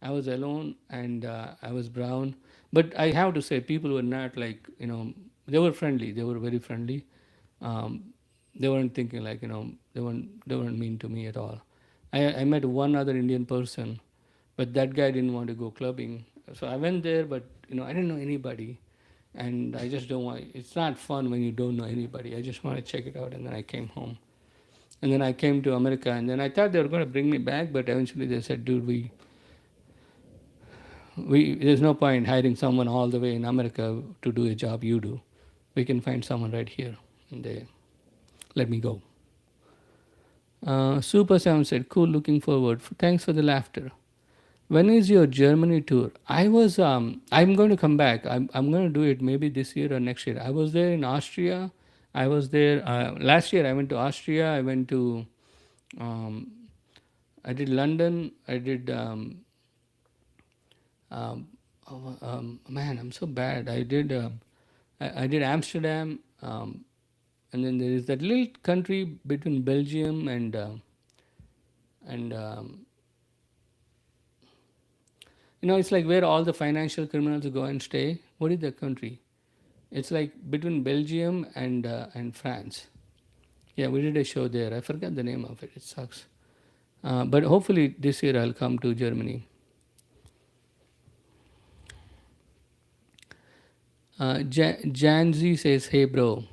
I was alone, and I was brown. But I have to say, people were not like they were friendly. They were very friendly. Um, they weren't thinking like they weren't mean to me at all. I met one other Indian person, but that guy didn't want to go clubbing. So I went there, but I didn't know anybody, and I just don't want. It's not fun when you don't know anybody. I just want to check it out, and then I came home, and then I came to America, and then I thought they were going to bring me back, but eventually they said, "Dude, we there's no point hiring someone all the way in America to do a job you do. We can find someone right here," and they let me go. Super Sam said, "Cool, looking forward. Thanks for the laughter. When is your Germany tour?" I'm going to come back. I'm going to do it maybe this year or next year. I was there in Austria. I was there last year. I went to Austria. I went to, um, I did London. I did, um, man, I'm so bad. I did Amsterdam. And then there is that little country between Belgium and it's like where all the financial criminals go and stay. What is that country? It's like between Belgium and France. Yeah, we did a show there. I forgot the name of it. It sucks. But hopefully this year I'll come to Germany. Janzi says, "Hey bro,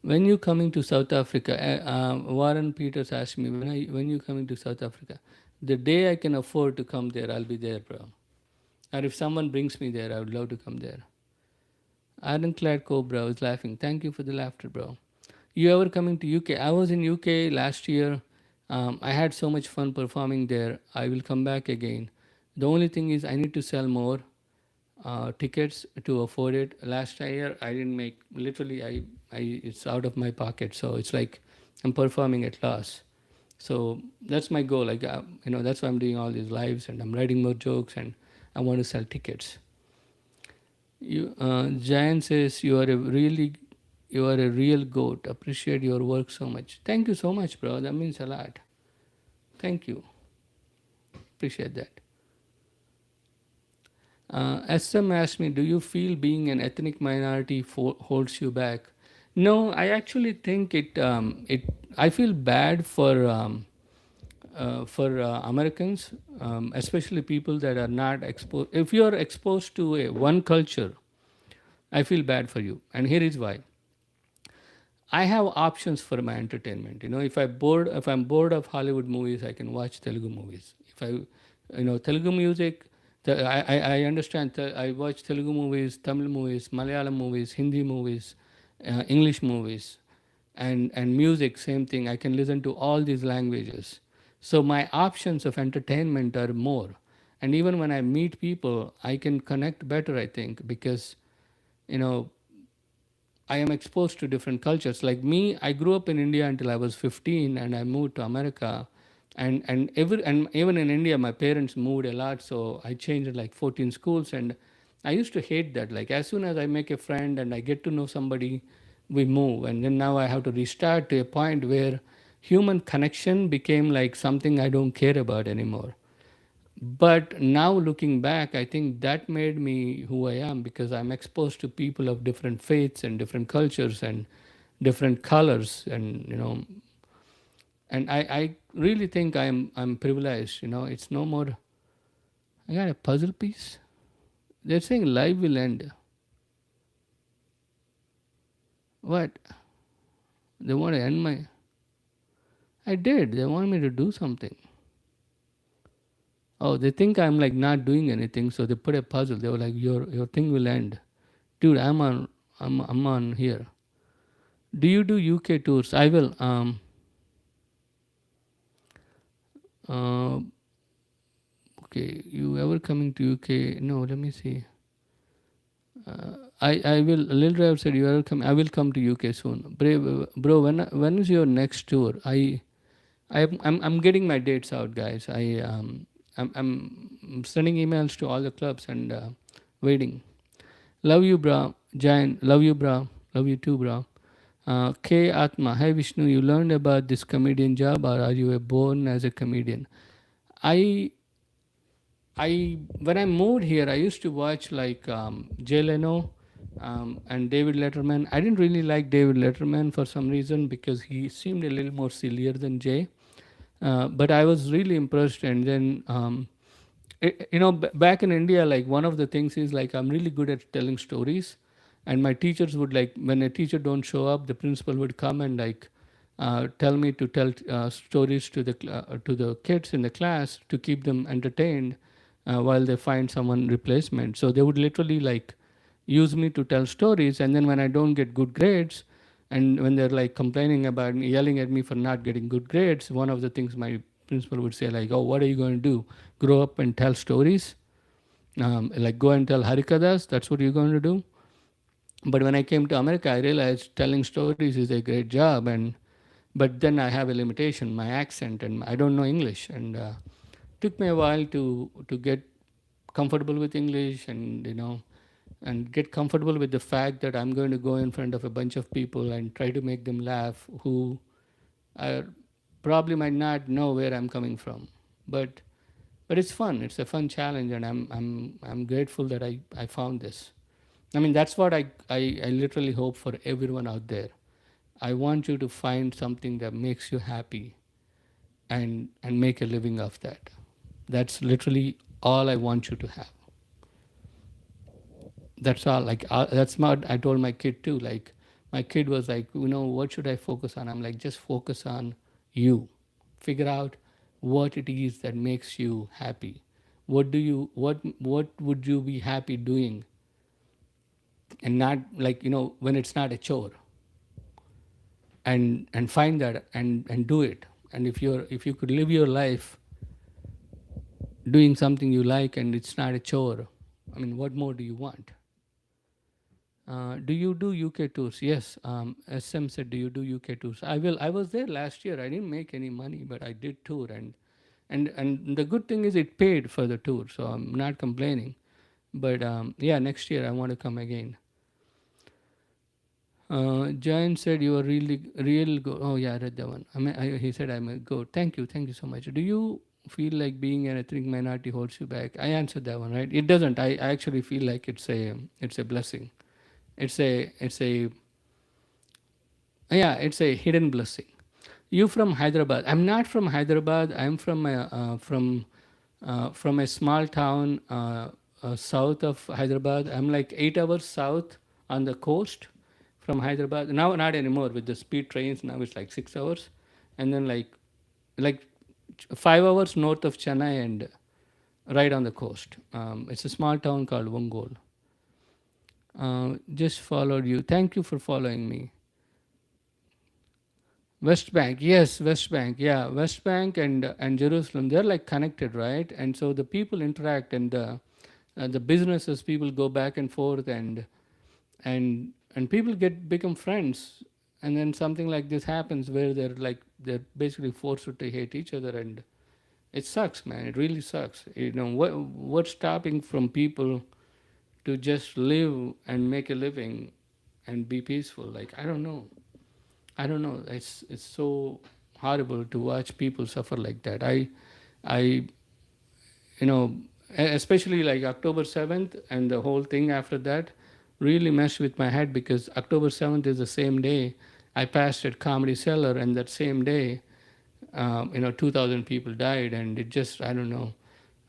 when you coming to South Africa?" Warren Peters asked me, when you coming to South Africa? The day I can afford to come there, I'll be there, bro. Or if someone brings me there, I would love to come there. Ironclad Cobra was laughing. Thank you for the laughter, bro. You ever coming to UK? I was in UK last year. I had so much fun performing there. I will come back again. The only thing is I need to sell more tickets to afford it. Last year I didn't make. Literally, it's out of my pocket. So it's like I'm performing at loss. So that's my goal. Like that's why I'm doing all these lives and I'm writing more jokes and I want to sell tickets. Giant says you are a real goat. Appreciate your work so much. Thank you so much, bro. That means a lot. Thank you. Appreciate that. SM asked me, "Do you feel being an ethnic minority holds you back?" No, I actually think it. I feel bad for Americans, especially people that are not exposed. If you are exposed to one culture, I feel bad for you, and here is why. I have options for my entertainment. If I'm bored of Hollywood movies, I can watch Telugu movies. If Telugu music, I understand. I watch Telugu movies, Tamil movies, Malayalam movies, Hindi movies, English movies, and music. Same thing. I can listen to all these languages. So my options of entertainment are more. And even when I meet people, I can connect better. I think because you know I am exposed to different cultures. Like me, I grew up in India until I was 15, and I moved to America. And even in India, my parents moved a lot, so I changed like 14 schools, and I used to hate that. Like as soon as I make a friend and I get to know somebody, we move, and then now I have to restart to a point where human connection became like something I don't care about anymore. But now looking back, I think that made me who I am because I'm exposed to people of different faiths and different cultures and different colors, and I really think I'm privileged. It's no more. I got a puzzle piece. They're saying life will end. What? They want to end my. I did. They want me to do something. Oh, they think I'm like not doing anything, so they put a puzzle. They were like, your thing will end, dude. I'm on here. Do you do UK tours? I will. Uh, okay. You ever coming to UK? No. Let me see. I will. Lil Rev said you are come. I will come to UK soon. Bro, when is your next tour? I'm getting my dates out, guys. I'm sending emails to all the clubs and waiting. Love you, bro. Jain, love you, bro. Love you too, bro. K Atma, hi Vishnu. You learned about this comedian job, or are you born as a comedian? I when I moved here, I used to watch like Jay Leno and David Letterman. I didn't really like David Letterman for some reason because he seemed a little more sillier than Jay. But I was really impressed. And then, back in India, like one of the things is like I'm really good at telling stories, and my teachers would like when a teacher don't show up, the principal would come and like tell me to tell stories to the kids in the class to keep them entertained while they find someone replacement. So they would literally like use me to tell stories, and then when I don't get good grades, and when they're like complaining about me, yelling at me for not getting good grades, one of the things my principal would say like, "Oh, what are you going to do? Grow up and tell stories? Like go and tell harikathas? That's what you're going to do?" But when I came to America, I realized telling stories is a great job, and but then I have a limitation, my accent, and I don't know English, and took me a while to get comfortable with English, and and get comfortable with the fact that I'm going to go in front of a bunch of people and try to make them laugh who are probably might not know where I'm coming from. But it's fun. It's a fun challenge, and I'm grateful that I found this. I mean, that's what I literally hope for everyone out there. I want you to find something that makes you happy and make a living of that. That's literally all I want you to have. That's all. Like that's what I told my kid too. Like my kid was like, what should I focus on? I'm like, just focus on you. Figure out what it is that makes you happy. What would you be happy doing, and not like when it's not a chore, and find that and do it. And if you could live your life doing something you like and it's not a chore, I mean, what more do you want? Do you do UK tours? Yes. SM said, do you do UK tours? I will. I was there last year. I didn't make any money, but I did tour, and the good thing is it paid for the tour, so I'm not complaining. But yeah, next year I want to come again. Giant said you are really real good. Oh yeah, I read that one. He said I'm a goat. Thank you so much. Do you feel like being an ethnic minority holds you back? I answered that one, right? It doesn't. I actually feel like it's a blessing. It's a yeah, it's a hidden blessing. You from Hyderabad? I'm not from Hyderabad. I'm from a small town south of Hyderabad. I'm like 8 hours south on the coast from Hyderabad. Now not anymore with the speed trains. Now it's like 6 hours, and then like 5 hours north of Chennai and right on the coast. It's a small town called Vongol. Just followed you. Thank you for following me. West Bank, yes, West Bank, yeah, West Bank and Jerusalem, they're like connected, right? And so the people interact, and the businesses people go back and forth, and people become friends, and then something like this happens where they're basically forced to hate each other, and it sucks, man. It really sucks. What's stopping from people to just live and make a living and be peaceful? Like I don't know. It's so horrible to watch people suffer like that. I you know especially like October 7th and the whole thing after that really messed with my head, because October 7th is the same day I passed at Comedy Cellar, and that same day 2,000 people died, and it just I don't know,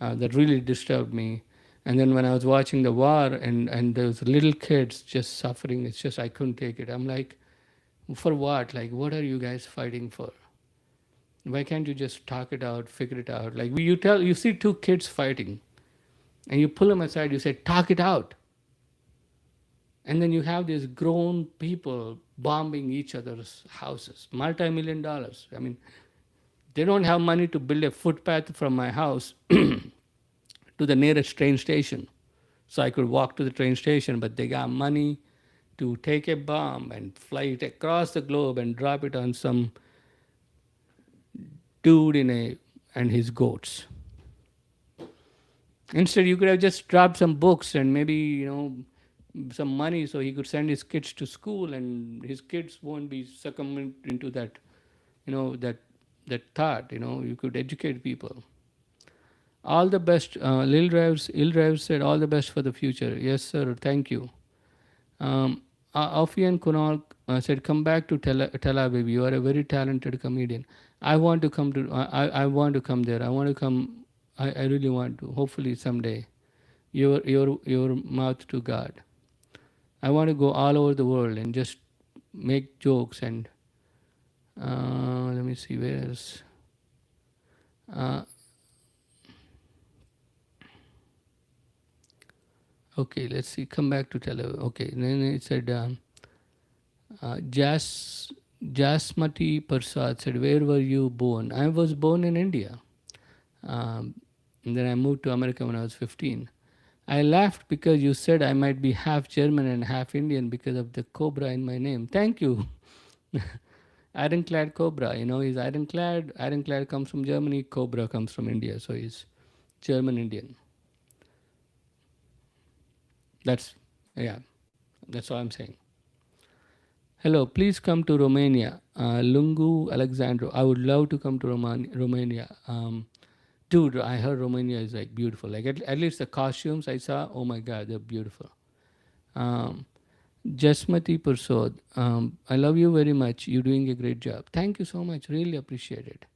that really disturbed me. And then when I was watching the war and those little kids just suffering, it's just I couldn't take it. I'm like, for what? Like, what are you guys fighting for? Why can't you just talk it out, figure it out? Like, you see two kids fighting, and you pull them aside, you say, talk it out. And then you have these grown people bombing each other's houses, multi-million dollars. I mean, they don't have money to build a footpath from my house to the nearest train station. so I could walk to the train station. But they got money to take a bomb and fly it across the globe and drop it on some dude in a and his goats. Instead, you could have just dropped some books and maybe, some money so he could send his kids to school and his kids won't be succumbing into that, that thought. You could educate people. All the best. Lil Rev said, all the best for the future. Yes, sir. Thank you. Afi and Kunal said, come back to Tel Aviv. You are a very talented comedian. I want to come to. I want to come there. I want to come. I really want to. Hopefully someday. Your mouth to God. I want to go all over the world and just make jokes and let me see where's uh, okay. Let's see. Come back to Tel Aviv. Okay. And then it said Jasmati Prasad said, where were you born? I was born in India. And then I moved to America when I was 15. I laughed because you said I might be half German and half Indian because of the cobra in my name. Thank you. Ironclad Cobra, he's ironclad. Ironclad comes from Germany, Cobra comes from India, so he's German Indian. That's, yeah, that's all I'm saying. Hello, please come to Romania. Lungu Alexandru. I would love to come to Romania. Dude, I heard Romania is like beautiful. Like at least the costumes I saw, oh my God, they're beautiful. Jasmati Pursod, I love you very much. You're doing a great job. Thank you so much. Really appreciate it.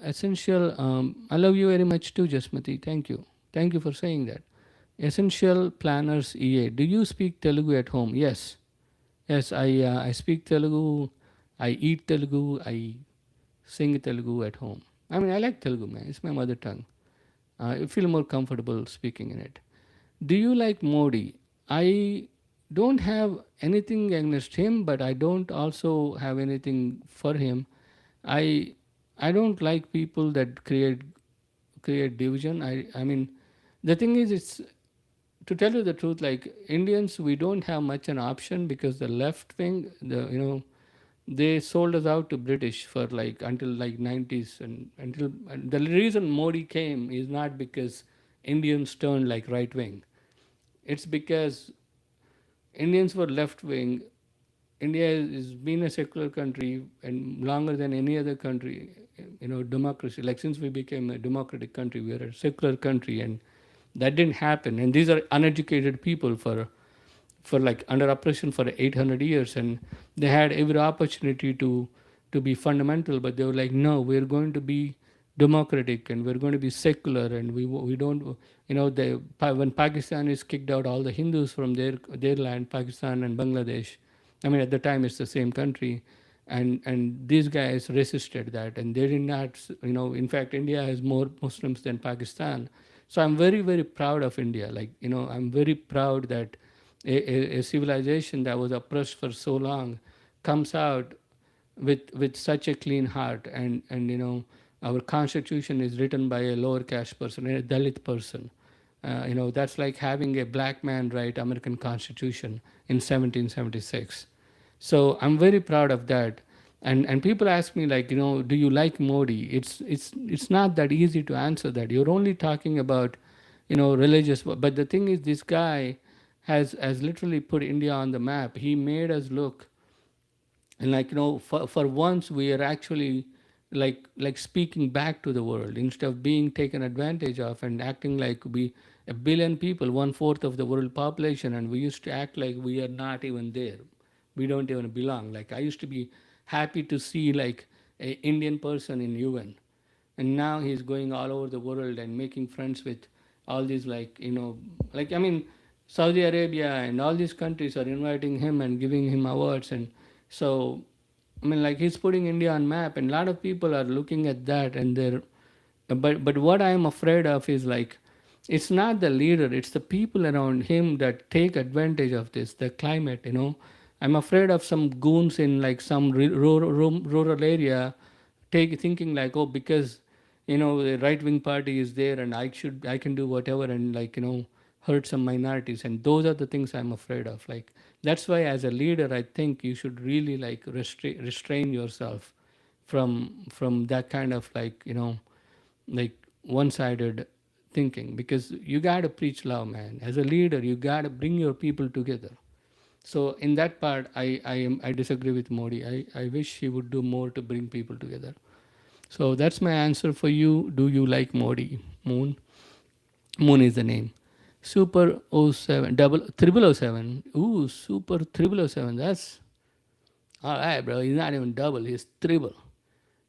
Essential, I love you very much too, Jasmati. Thank you. Thank you for saying that. Essential Planners EA. Do you speak Telugu at home? Yes. Yes, I speak Telugu. I eat Telugu. I sing Telugu at home. I mean, I like Telugu, man. It's my mother tongue. I feel more comfortable speaking in it. Do you like Modi? I don't have anything against him, but I don't also have anything for him. I I don't like people that create division. I mean, the thing is, it's to tell you the truth. Like Indians, we don't have much an option because the left wing, they sold us out to British for like until like 90s and the reason Modi came is not because Indians turned like right wing. It's because Indians were left wing. India has been a secular country and longer than any other country, democracy. Like since we became a democratic country, we are a secular country, and that didn't happen. And these are uneducated people for like under oppression for 800 years, and they had every opportunity to be fundamental, but they were like, no, we're going to be democratic and we're going to be secular, and we don't, when Pakistan is kicked out all the Hindus from their land, Pakistan and Bangladesh. I mean, at the time it's the same country, and these guys resisted that, and they did not, in fact, India has more Muslims than Pakistan. So I'm very, very proud of India. Like, I'm very proud that a civilization that was oppressed for so long comes out with such a clean heart, and our constitution is written by a lower caste person, a Dalit person. That's like having a black man write American Constitution in 1776. So I'm very proud of that. And people ask me like, do you like Modi? It's not that easy to answer that. You're only talking about, religious. But the thing is, this guy has literally put India on the map. He made us look, and like for once we are actually like speaking back to the world instead of being taken advantage of and acting like we a billion people, 1/4 of the world population, and we used to act like we are not even there. We don't even belong. Like I used to be happy to see like a Indian person in UN, and now he's going all over the world and making friends with all these like I mean, Saudi Arabia and all these countries are inviting him and giving him awards, and so I mean, like he's putting India on map, and a lot of people are looking at that, and they're, but what I'm afraid of is like, it's not the leader, it's the people around him that take advantage of this, the climate. I'm afraid of some goons in like some rural area, thinking like, oh, because the right wing party is there, and I can do whatever, and like hurt some minorities, and those are the things I'm afraid of. Like that's why, as a leader, I think you should really like restrain yourself from that kind of like like one-sided thinking, because you got to preach love, man. As a leader, you got to bring your people together. So in that part, I disagree with Modi. I wish he would do more to bring people together. So that's my answer for you. Do you like Modi? Moon. Moon is the name. Super O seven double triple O seven. Ooh, super triple O seven. That's all right, bro. He's not even double. He's triple.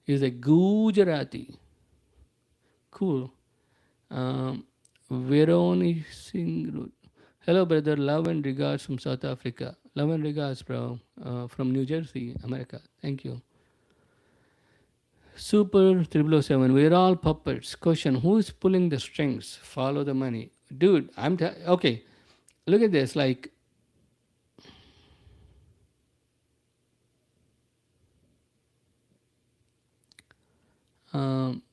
He's a Gujarati. Cool. Um, Veroni Singh. Hello, brother. Love and regards from South Africa. Love and regards, bro. From New Jersey, America. Thank you. Super 007. We're all puppets. Question: who is pulling the strings? Follow the money, dude. Okay. Look at this. Like, um,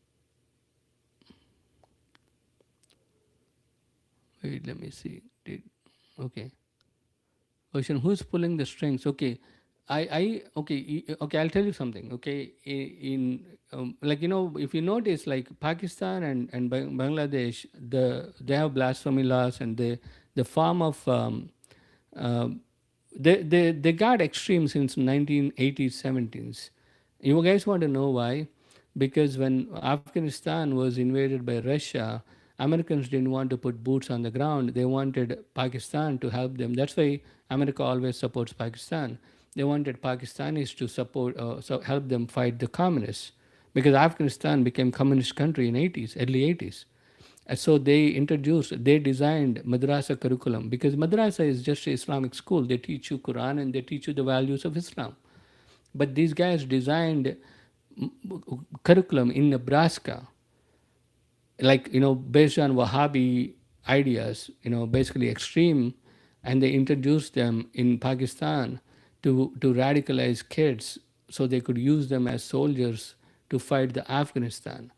wait. Let me see. Okay. Question: who's pulling the strings? Okay. Okay. I'll tell you something. Okay. In like if you notice, like Pakistan and Bangladesh, they have blasphemy laws, and the form of uh, they got extreme since 1980s 17s. You guys want to know why? Because when Afghanistan was invaded by Russia, Americans didn't want to put boots on the ground. They wanted Pakistan to help them. That's why America always supports Pakistan. They wanted Pakistanis to help them fight the communists, because Afghanistan became communist country in 80s, early 80s. So they designed madrasa curriculum, because madrasa is just an Islamic school. They teach you Quran and they teach you the values of Islam. But these guys designed curriculum in Nebraska, like based on Wahhabi ideas, basically extreme, and they introduced them in Pakistan to radicalize kids so they could use them as soldiers to fight the Afghanistan.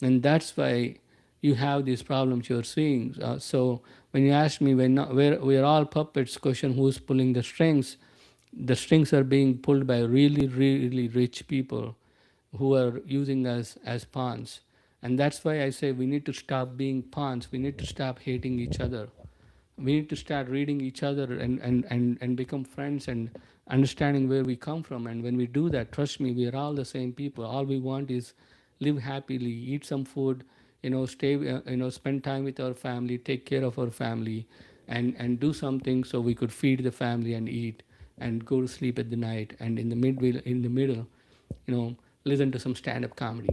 And that's why you have these problems you're seeing. So when you ask me, we're all puppets, question who's pulling the strings are being pulled by really, really rich people who are using us as pawns. And that's why I say we need to stop being pawns. We need to stop hating each other. We need to start reading each other and become friends and understanding where we come from. And when we do that, trust me, we are all the same people. All we want is live happily, eat some food, spend time with our family, take care of our family, and do something so we could feed the family and eat and go to sleep at the night. And in the middle, listen to some stand-up comedy.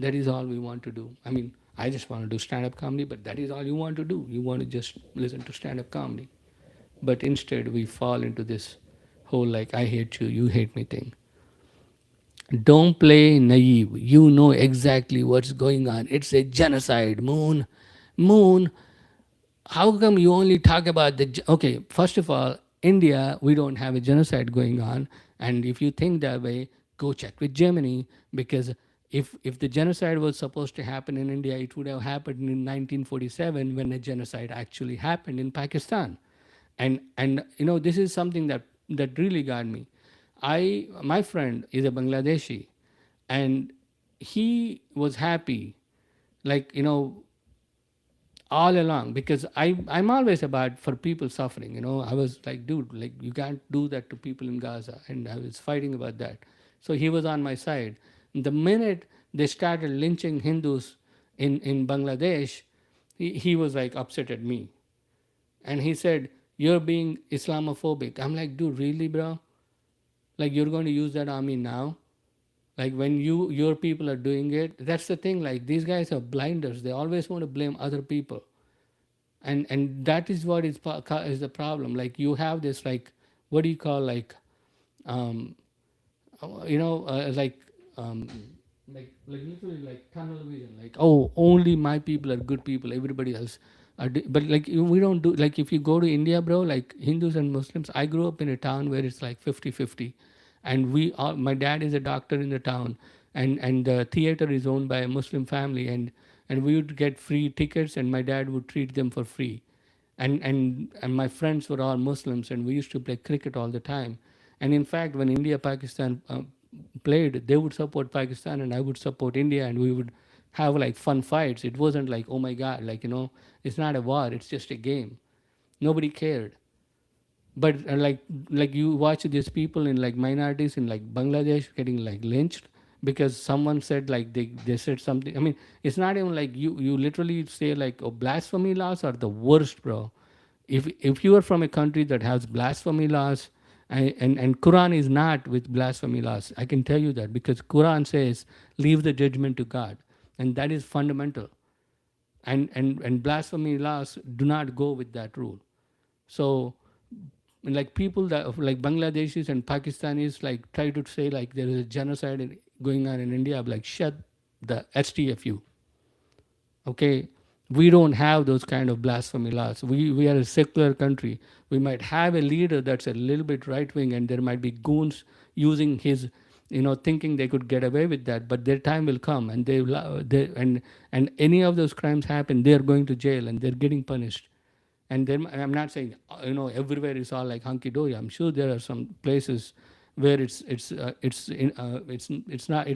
That is all we want to do. I mean, I just want to do stand-up comedy, but that is all you want to do. You want to just listen to stand-up comedy. But instead, we fall into this whole like I hate you, you hate me thing. Don't play naive. You know exactly what's going on. It's a genocide. Moon, how come you only talk about okay, first of all, India, we don't have a genocide going on. And if you think that way, go check with Germany, because if the genocide was supposed to happen in India, it would have happened in 1947 when a genocide actually happened in Pakistan. And this is something that really got me. My friend is a Bangladeshi, and he was happy, like all along, because I'm always about for people suffering. I was like, dude, like you can't do that to people in Gaza, and I was fighting about that. So he was on my side. The minute they started lynching Hindus in Bangladesh, he was like upset at me, and he said, you're being Islamophobic. I'm like, dude, really, bro? Like you're going to use that on me now? Like when your people are doing it? That's the thing. Like these guys are blinders. They always want to blame other people, and that is what is the problem. Like you have this, like, what do you call, like, um like, um like literally like tunnel vision, like, oh, only my people are good people, everybody else are but like we don't do, like, if you go to India, bro, like Hindus and Muslims, I grew up in a town where it's like 50-50, and we all, my dad is a doctor in the town, and the theater is owned by a Muslim family, and we would get free tickets, and my dad would treat them for free. And my friends were all Muslims, and we used to play cricket all the time. And in fact, when India Pakistan played, they would support Pakistan, and I would support India, and we would have like fun fights. It wasn't like, oh my god, like, it's not a war, it's just a game. Nobody cared. But like you watch these people in like minorities in like Bangladesh getting like lynched because someone said like they said something. I mean, it's not even like you literally say like, oh, blasphemy laws are the worst, bro. If you are from a country that has blasphemy laws, and Quran is not with blasphemy laws, I can tell you that, because Quran says leave the judgment to God, and that is fundamental. And blasphemy laws do not go with that rule. So like people that like Bangladeshis and Pakistanis like try to say like there is a genocide going on in India. I'm like, shut the STFU. Okay, we don't have those kind of blasphemy laws. We are a secular country. We might have a leader that's a little bit right wing, and there might be goons using his, thinking they could get away with that. But their time will come, and and any of those crimes happen, they're going to jail and they're getting punished. And then I'm not saying everywhere is all like hunky dory. I'm sure there are some places where it's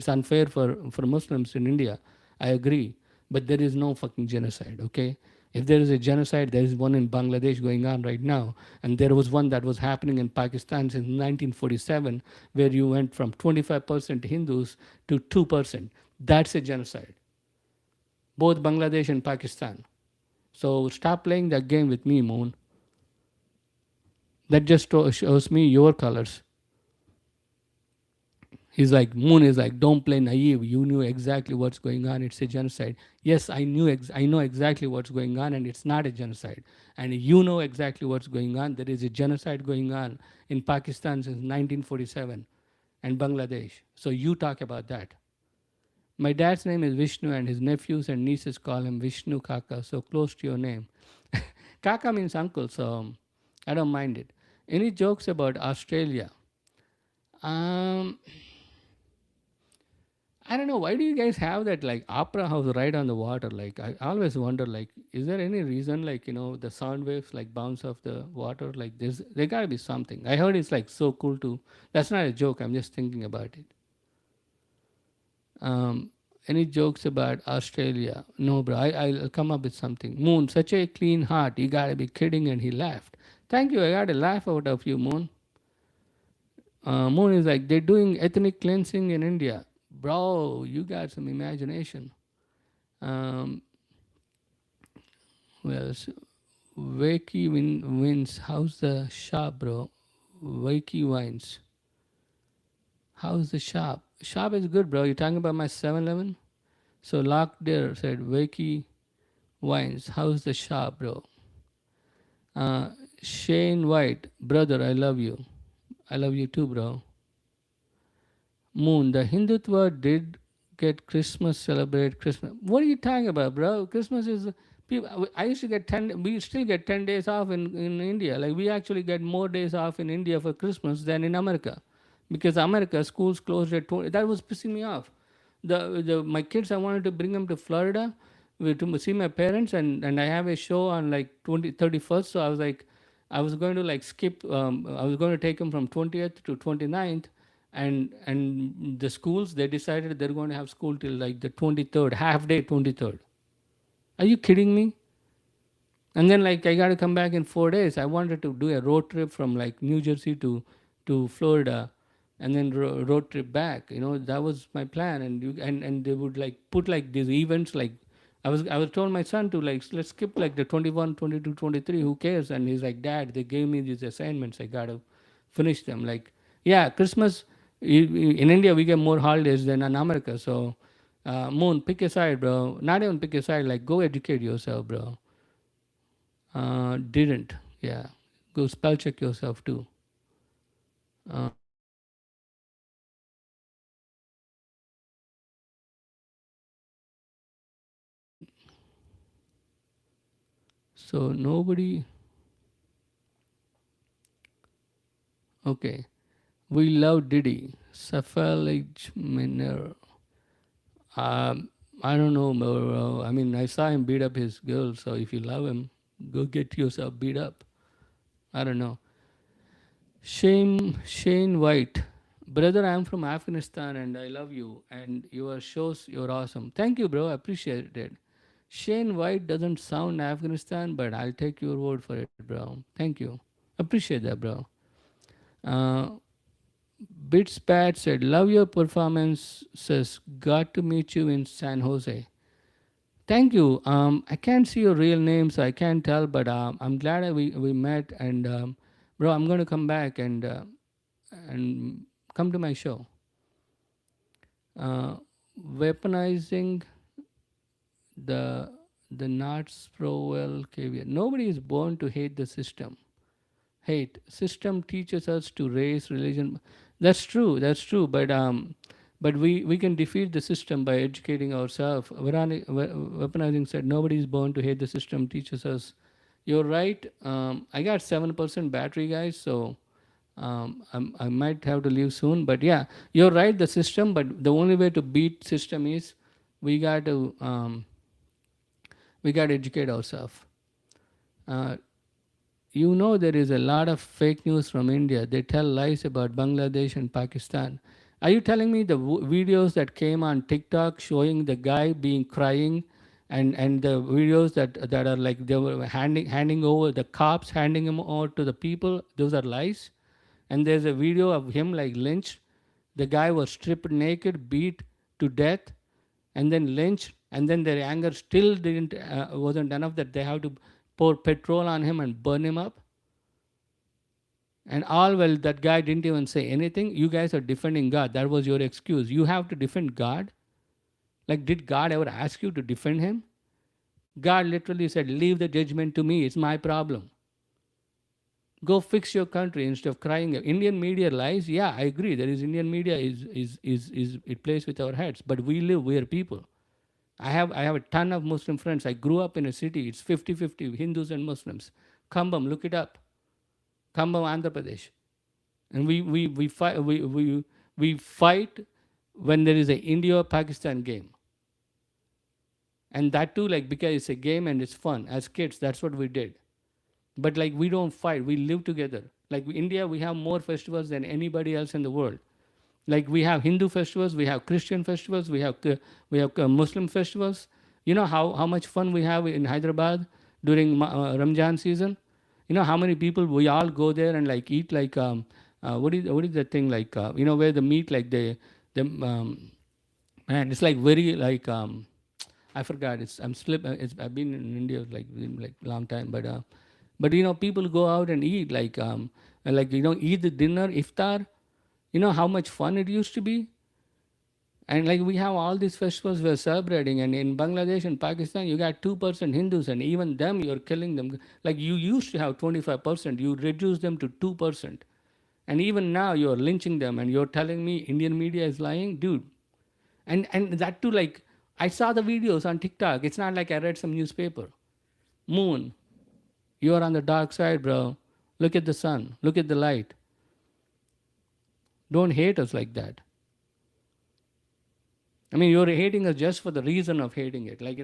unfair for Muslims in India. I agree, but there is no fucking genocide. Okay, if there is a genocide, there is one in Bangladesh going on right now, and there was one that was happening in Pakistan since 1947, where you went from 25% Hindus to 2%. That's a genocide. Both Bangladesh and Pakistan. So stop playing that game with me, Moon. That just shows me your colors. He's like, Moon is like, don't play naive. You knew exactly what's going on. It's a genocide. Yes, I know exactly what's going on, and it's not a genocide. And you know exactly what's going on. There is a genocide going on in Pakistan since 1947 and Bangladesh. So you talk about that. My dad's name is Vishnu, and his nephews and nieces call him Vishnu Kaka, so close to your name. Kaka means uncle, so I don't mind it. Any jokes about Australia? Um, I don't know. Why do you guys have that like opera house right on the water? Like I always wonder, like, is there any reason like the sound waves like bounce off the water? Like there gotta be something. I heard it's like so cool too. That's not a joke. I'm just thinking about it. Um, any jokes about Australia? No, bro. I'll come up with something. Moon, such a clean heart. You gotta be kidding. And he laughed. Thank you. I got a laugh out of you, Moon. Moon is like, they're doing ethnic cleansing in India. Bro, you got some imagination. Um, well, Wakey wins. How's the shop, bro? Wakey wines. How's the shop? Shop is good, bro. You talking about my 7-Eleven? So Lock there said, Wakey wines. How's the shop, bro? Uh, Shane White, brother, I love you. I love you too, bro. Moon, the Hindutva did get Christmas, celebrate Christmas. What are you talking about, bro? Christmas is people. I used to get 10. We still get 10 days off in India. Like we actually get more days off in India for Christmas than in America, because America schools closed at 20. That was pissing me off. The my kids, I wanted to bring them to Florida to see my parents, and I have a show on like 31st. So I was like, I was going to like skip. I was going to take them from 20th to 29th, and the schools, they decided they're going to have school till like the 23rd, half day 23rd. Are you kidding me? And then like I got to come back in 4 days. I wanted to do a road trip from like New Jersey to Florida, and then road trip back. That was my plan. And they would like put like these events like. I was told my son to like, let's skip like the 21, 22, 23. Who cares? And he's like, Dad, they gave me these assignments. I gotta finish them. Like, yeah, Christmas in India we get more holidays than in America. So, Moon, pick a side, bro. Not even pick a side. Like, go educate yourself, bro. Didn't. Yeah. Go spell check yourself too. Uh, so nobody. Okay. We love Diddy. Suffrage Minor. I don't know, bro. I mean, I saw him beat up his girl. So if you love him, Go get yourself beat up. I don't know. Shane White. Brother, I'm from Afghanistan and I love you. And your shows, you're awesome. Thank you, bro. I appreciate it. Shane White doesn't sound Afghanistan, but I'll take your word for it, bro. Thank you. Appreciate that, bro. Uh, Bitspat said, love your performance. Says, got to meet you in San Jose. Thank you. I can't see your real name, so I can't tell, but I'm glad we met. And bro, I'm going to come back and come to my show. Uh, Weaponizing the the Knots Prowell caveat. Nobody is born to hate the system. Hate system teaches us to race religion. That's true. That's true. But we can defeat the system by educating ourselves. Weaponizing said nobody is born to hate the system. Teaches us. You're right. I got 7% battery, guys. So I might have to leave soon. But yeah, you're right. The system. But the only way to beat system is we got to educate ourselves. Uh, you know there is a lot of fake news from India. They tell lies about Bangladesh and Pakistan. Are you telling me the videos that came on TikTok showing the guy being crying, and the videos that are like they were handing over the cops handing him over to the people? Those are lies. And there's a video of him like lynched. The guy was stripped naked, beat to death, and then lynched. And then their anger still didn't wasn't enough that they have to pour petrol on him and burn him up. And all well, that guy didn't even say anything. You guys are defending God. That was your excuse. You have to defend God. Like, did God ever ask you to defend him? God literally said, leave the judgment to me. It's my problem. Go fix your country instead of crying. Indian media lies. Yeah, I agree. There is Indian media is it plays with our heads. But we are people. I have a ton of Muslim friends. I grew up in a city. It's 50-50 Hindus and Muslims. Khambam, look it up. Khambam, Andhra Pradesh. And we fight when there is a India Pakistan game. And that too, like, because it's a game and it's fun. As kids, that's what we did. But like, we don't fight. We live together. Like India, we have more festivals than anybody else in the world. Like, we have Hindu festivals, we have Christian festivals, we have Muslim festivals. You know how much fun we have in Hyderabad during Ramjan season. You know how many people we all go there and like eat like what is the thing like where the meat like the man, it's like very like I forgot. I've been in India like long time, but people go out and eat like eat the dinner iftar. You know how much fun it used to be. And like, we have all these festivals we're celebrating, and in Bangladesh and Pakistan, you got 2% Hindus, and even them, you're killing them. Like, you used to have 25%, you reduce them to 2%. And even now, you're lynching them, and you're telling me Indian media is lying? Dude. And that too, like, I saw the videos on TikTok. It's not like I read some newspaper. Moon, you are on the dark side, bro. Look at the sun. Look at the light. Don't hate us like that. I mean, you're hating us just for the reason of hating it. Like,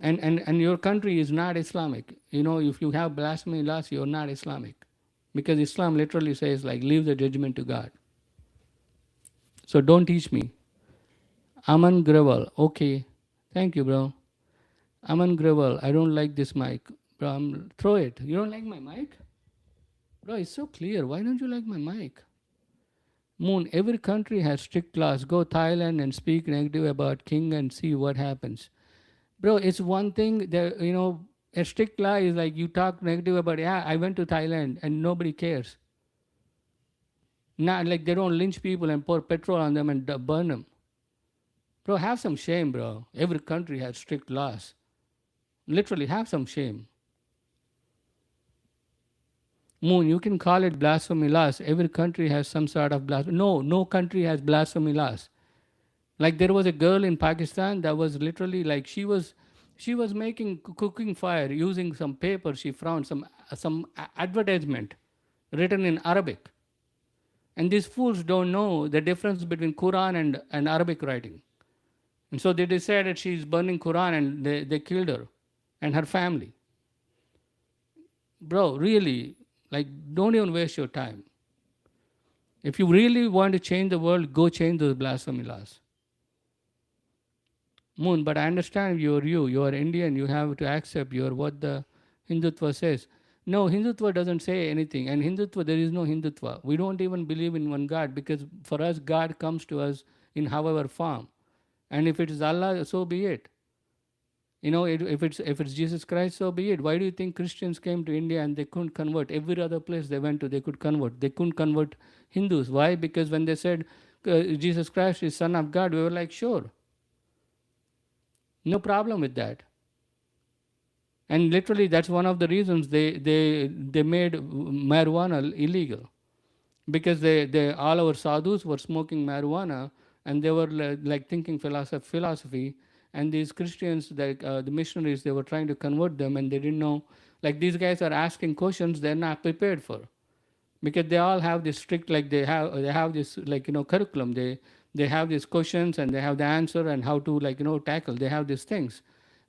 and your country is not Islamic. If you have blasphemy laws, you're not Islamic. Because Islam literally says, like, leave the judgment to God. So don't teach me. Aman Gravel. Okay. Thank you, bro. Aman Gravel. I don't like this mic. Bro, throw it. You don't like my mic? Bro, it's so clear. Why don't you like my mic? Moon, every country has strict laws. Go Thailand and speak negative about king and see what happens. Bro, it's one thing that, a strict law is like you talk negative about, yeah, I went to Thailand and nobody cares. Not like they don't lynch people and pour petrol on them and burn them. Bro, have some shame, bro. Every country has strict laws. Literally, have some shame. Moon, you can call it blasphemy laws. Every country has some sort of blasphemy. No country has blasphemy laws. Like, there was a girl in Pakistan that was literally like she was making cooking fire using some paper she found, some advertisement written in Arabic. And these fools don't know the difference between Quran and Arabic writing. And so they decided she's burning Quran, and they killed her and her family. Bro, really, like, don't even waste your time. If you really want to change the world, go change those blasphemy laws. Moon, but I understand you are Indian, you have to accept your what the Hindutva says. No, Hindutva doesn't say anything. And Hindutva, there is no Hindutva. We don't even believe in one God, because for us, God comes to us in however form. And if it is Allah, so be it. If it's Jesus Christ, so be it. Why do you think Christians came to India and they couldn't convert? Every other place they went to, they could convert. They couldn't convert Hindus. Why? Because when they said Jesus Christ is Son of God, we were like, sure, no problem with that. And literally, that's one of the reasons they made marijuana illegal, because they all our sadhus were smoking marijuana, and they were like thinking philosophy. And these Christians, the missionaries, they were trying to convert them, and they didn't know. Like, these guys are asking questions they're not prepared for, because they all have this strict, like they have this, like, curriculum. They have these questions, and they have the answer, and how to, like, tackle. They have these things,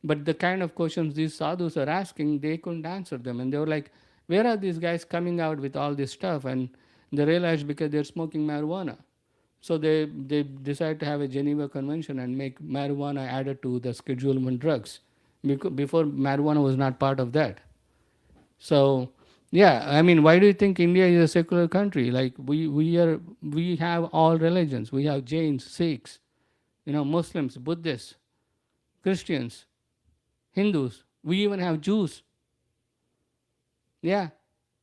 but the kind of questions these sadhus are asking, they couldn't answer them. And they were like, where are these guys coming out with all this stuff? And they realized, because they're smoking marijuana. So they decided to have a Geneva Convention and make marijuana added to the Schedule 1 drugs. Before, marijuana was not part of that. So, yeah, I mean, why do you think India is a secular country? Like, we have all religions. We have Jains, Sikhs, Muslims, Buddhists, Christians, Hindus. We even have Jews. Yeah,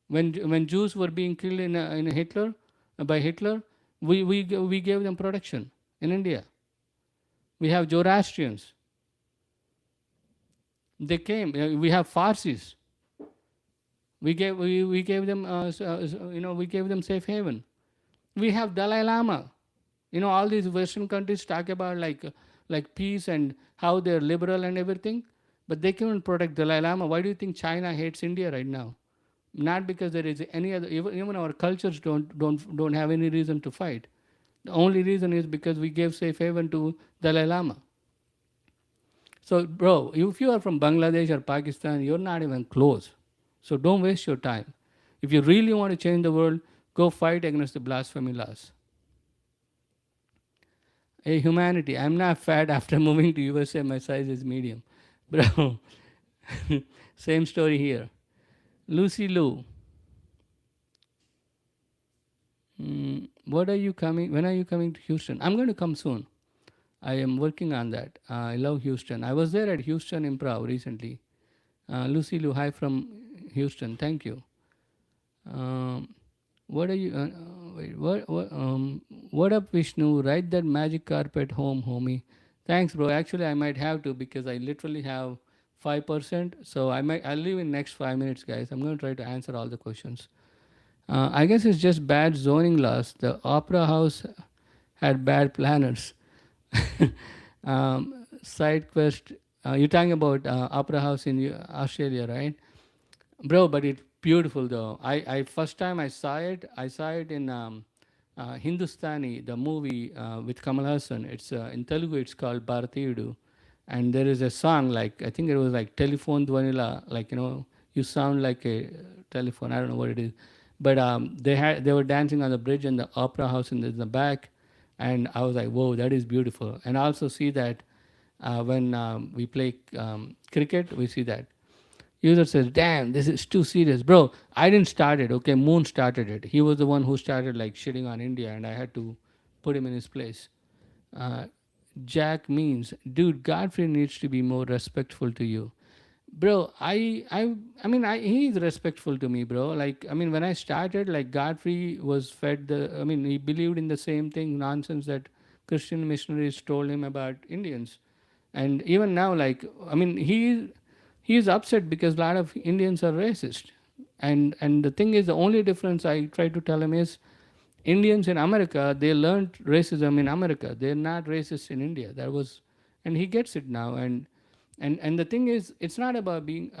when Jews were being killed in Hitler by Hitler, we gave them protection in India. We have Zoroastrians. They came. We have Farsis. We gave them we gave them safe haven. We have Dalai Lama. All these Western countries talk about like peace and how they're liberal and everything, but they can't protect Dalai Lama. Why do you think China hates India right now? Not because there is any other. Even our cultures don't have any reason to fight. The only reason is because we gave safe haven to Dalai Lama. So, bro, if you are from Bangladesh or Pakistan, you're not even close. So don't waste your time. If you really want to change the world, go fight against the blasphemy laws. Hey, humanity, I'm not fat after moving to USA. My size is medium. Bro, same story here. Lucy Lou, what are you coming? When are you coming to Houston? I'm going to come soon. I am working on that. I love Houston. I was there at Houston Improv recently. Lucy Lou, hi from Houston. Thank you. Um, what are you? Wait, what up, Vishnu? Ride that magic carpet home, homie. Thanks, bro. Actually, I might have to, because I literally have 5%. So I'll leave in next 5 minutes, guys. I'm going to try to answer all the questions. I guess it's just bad zoning laws. The Opera House had bad planners. Side quest. You're talking about Opera House in Australia, right? Bro, but it's beautiful though. I first time I saw it in Hindustani, the movie with Kamal Hassan. It's in Telugu. It's called Bharatiyudu, and there is a song, like, I think it was like Telephone Dvanila, like, you sound like a telephone. I don't know what it is, but they were dancing on the bridge in the opera house in the back, and I was like, whoa, that is beautiful. And I also see that when we play cricket, we see that. User says, damn, this is too serious. Bro, I didn't start it, okay? Moon started it. He was the one who started like shitting on India, and I had to put him in his place. Uh, Jack means, dude, Godfrey needs to be more respectful to you. Bro, he's respectful to me, bro. Like, I mean, when I started, like, Godfrey was fed he believed in the same thing, nonsense that Christian missionaries told him about Indians. And even now, like, he is upset because a lot of Indians are racist. And the thing is, the only difference I try to tell him is, Indians in America, they learned racism in America. They're not racist in India. And he gets it now. And the thing is, it's not about being.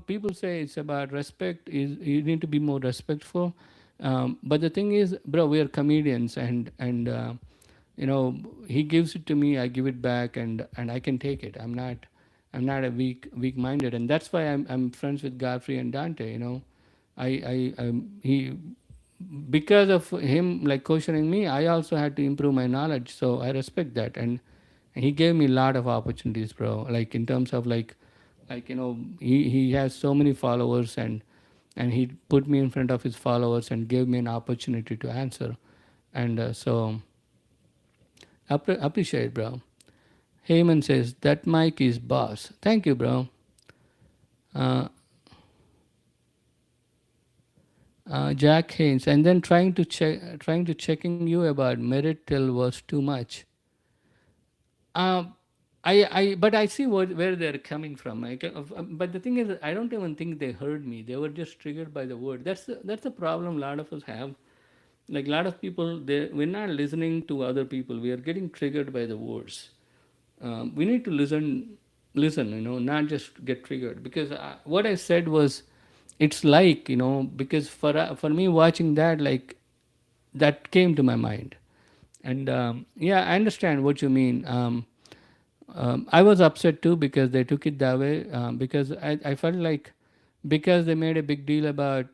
People say it's about respect. You need to be more respectful. But the thing is, bro, we are comedians, and you know, he gives it to me, I give it back, and I can take it. I'm not a weak minded, and that's why I'm friends with Godfrey and Dante. You know, he, because of him like questioning me, I also had to improve my knowledge. So I respect that, and he gave me a lot of opportunities, bro. Like in terms of like you know, he has so many followers, and he put me in front of his followers and gave me an opportunity to answer, and so appreciate, bro. Heyman says that mic is boss. Thank you, bro. Uh, Jack Haynes, and then trying to checking you about merit till was too much. Um, but I see where they're coming from. But the thing is, I don't even think they heard me. They were just triggered by the word. That's the problem. A lot of us have. Like a lot of people, we're not listening to other people. We are getting triggered by the words. We need to listen. You know, not just get triggered. Because what I said was, it's like, you know, because for me watching that, like that came to my mind, and yeah, I understand what you mean. I was upset too because they took it that way, because I felt like because they made a big deal about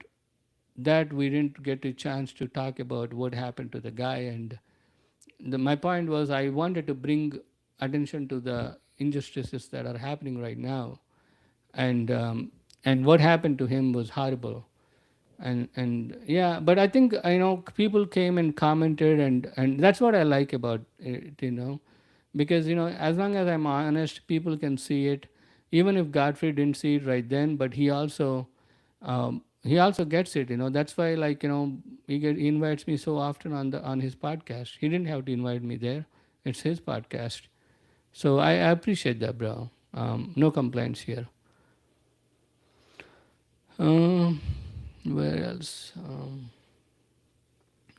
that, we didn't get a chance to talk about what happened to the guy. And my point was, I wanted to bring attention to the injustices that are happening right now, and what happened to him was horrible. And yeah, but I think, you know, people came and commented, and that's what I like about it, you know, because, you know, as long as I'm honest, people can see it, even if Godfrey didn't see it right then, but he also gets it, you know. That's why, like, you know, he invites me so often on his podcast. He didn't have to invite me there. It's his podcast. So I appreciate that, bro. No complaints here. um, where else?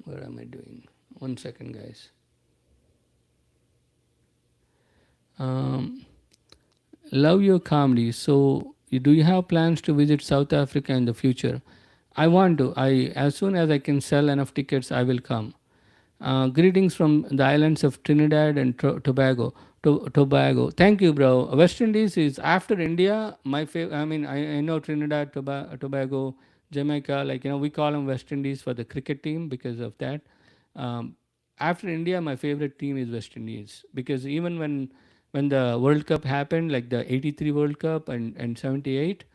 Where am I doing? 1 second, guys. um, Love your comedy. So, do you have plans to visit South Africa in the future? I want to. I As soon as I can sell enough tickets, I will come. Greetings from the islands of Trinidad and Tobago. Tobago. Thank you, bro. West Indies is after India. My favorite. I mean, I know Trinidad, Tobago, Jamaica. Like, you know, we call them West Indies for the cricket team because of that. Um, After India, my favorite team is West Indies, because even when the World Cup happened, like the '83 World Cup and '78,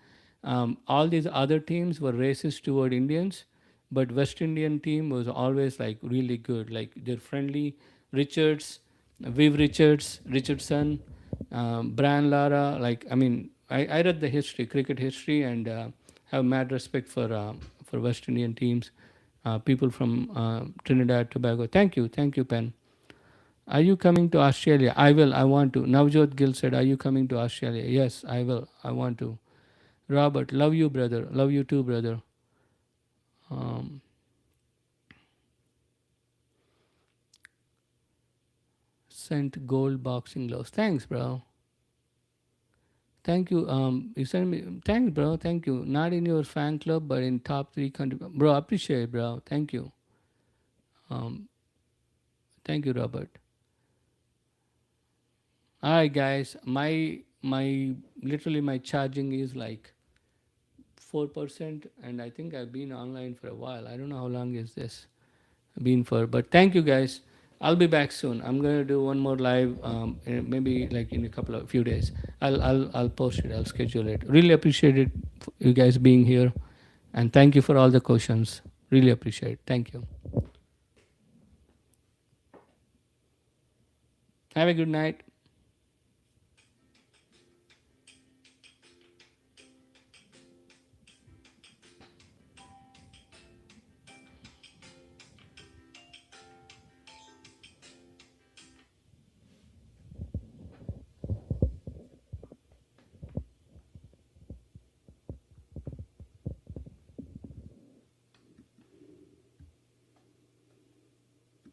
all these other teams were racist toward Indians, but West Indian team was always like really good. Like they're friendly. Richards, Viv Richards, Richardson, Brian Lara. Like, I mean, I read the history, cricket history, and have mad respect for West Indian teams. People from Trinidad, Tobago. Thank you, Pen. Are you coming to Australia? I will. I want to. Navjot Gill said, "Are you coming to Australia?" Yes, I will. I want to. Robert, love you, brother. Love you too, brother. Um, Sent gold boxing gloves. Thanks, bro. Thank you. You sent me. Thanks, bro. Thank you. Not in your fan club, but in top three country. Bro, appreciate it, bro. Thank you. Um, thank you, Robert. All right, guys. My literally my charging is like 4%, and I think I've been online for a while. I don't know how long is this been for, but thank you, guys. I'll be back soon. I'm gonna do one more live, maybe like in a couple of few days. I'll post it. I'll schedule it. Really appreciate it, you guys being here, and thank you for all the questions. Really appreciate it. Thank you. Have a good night.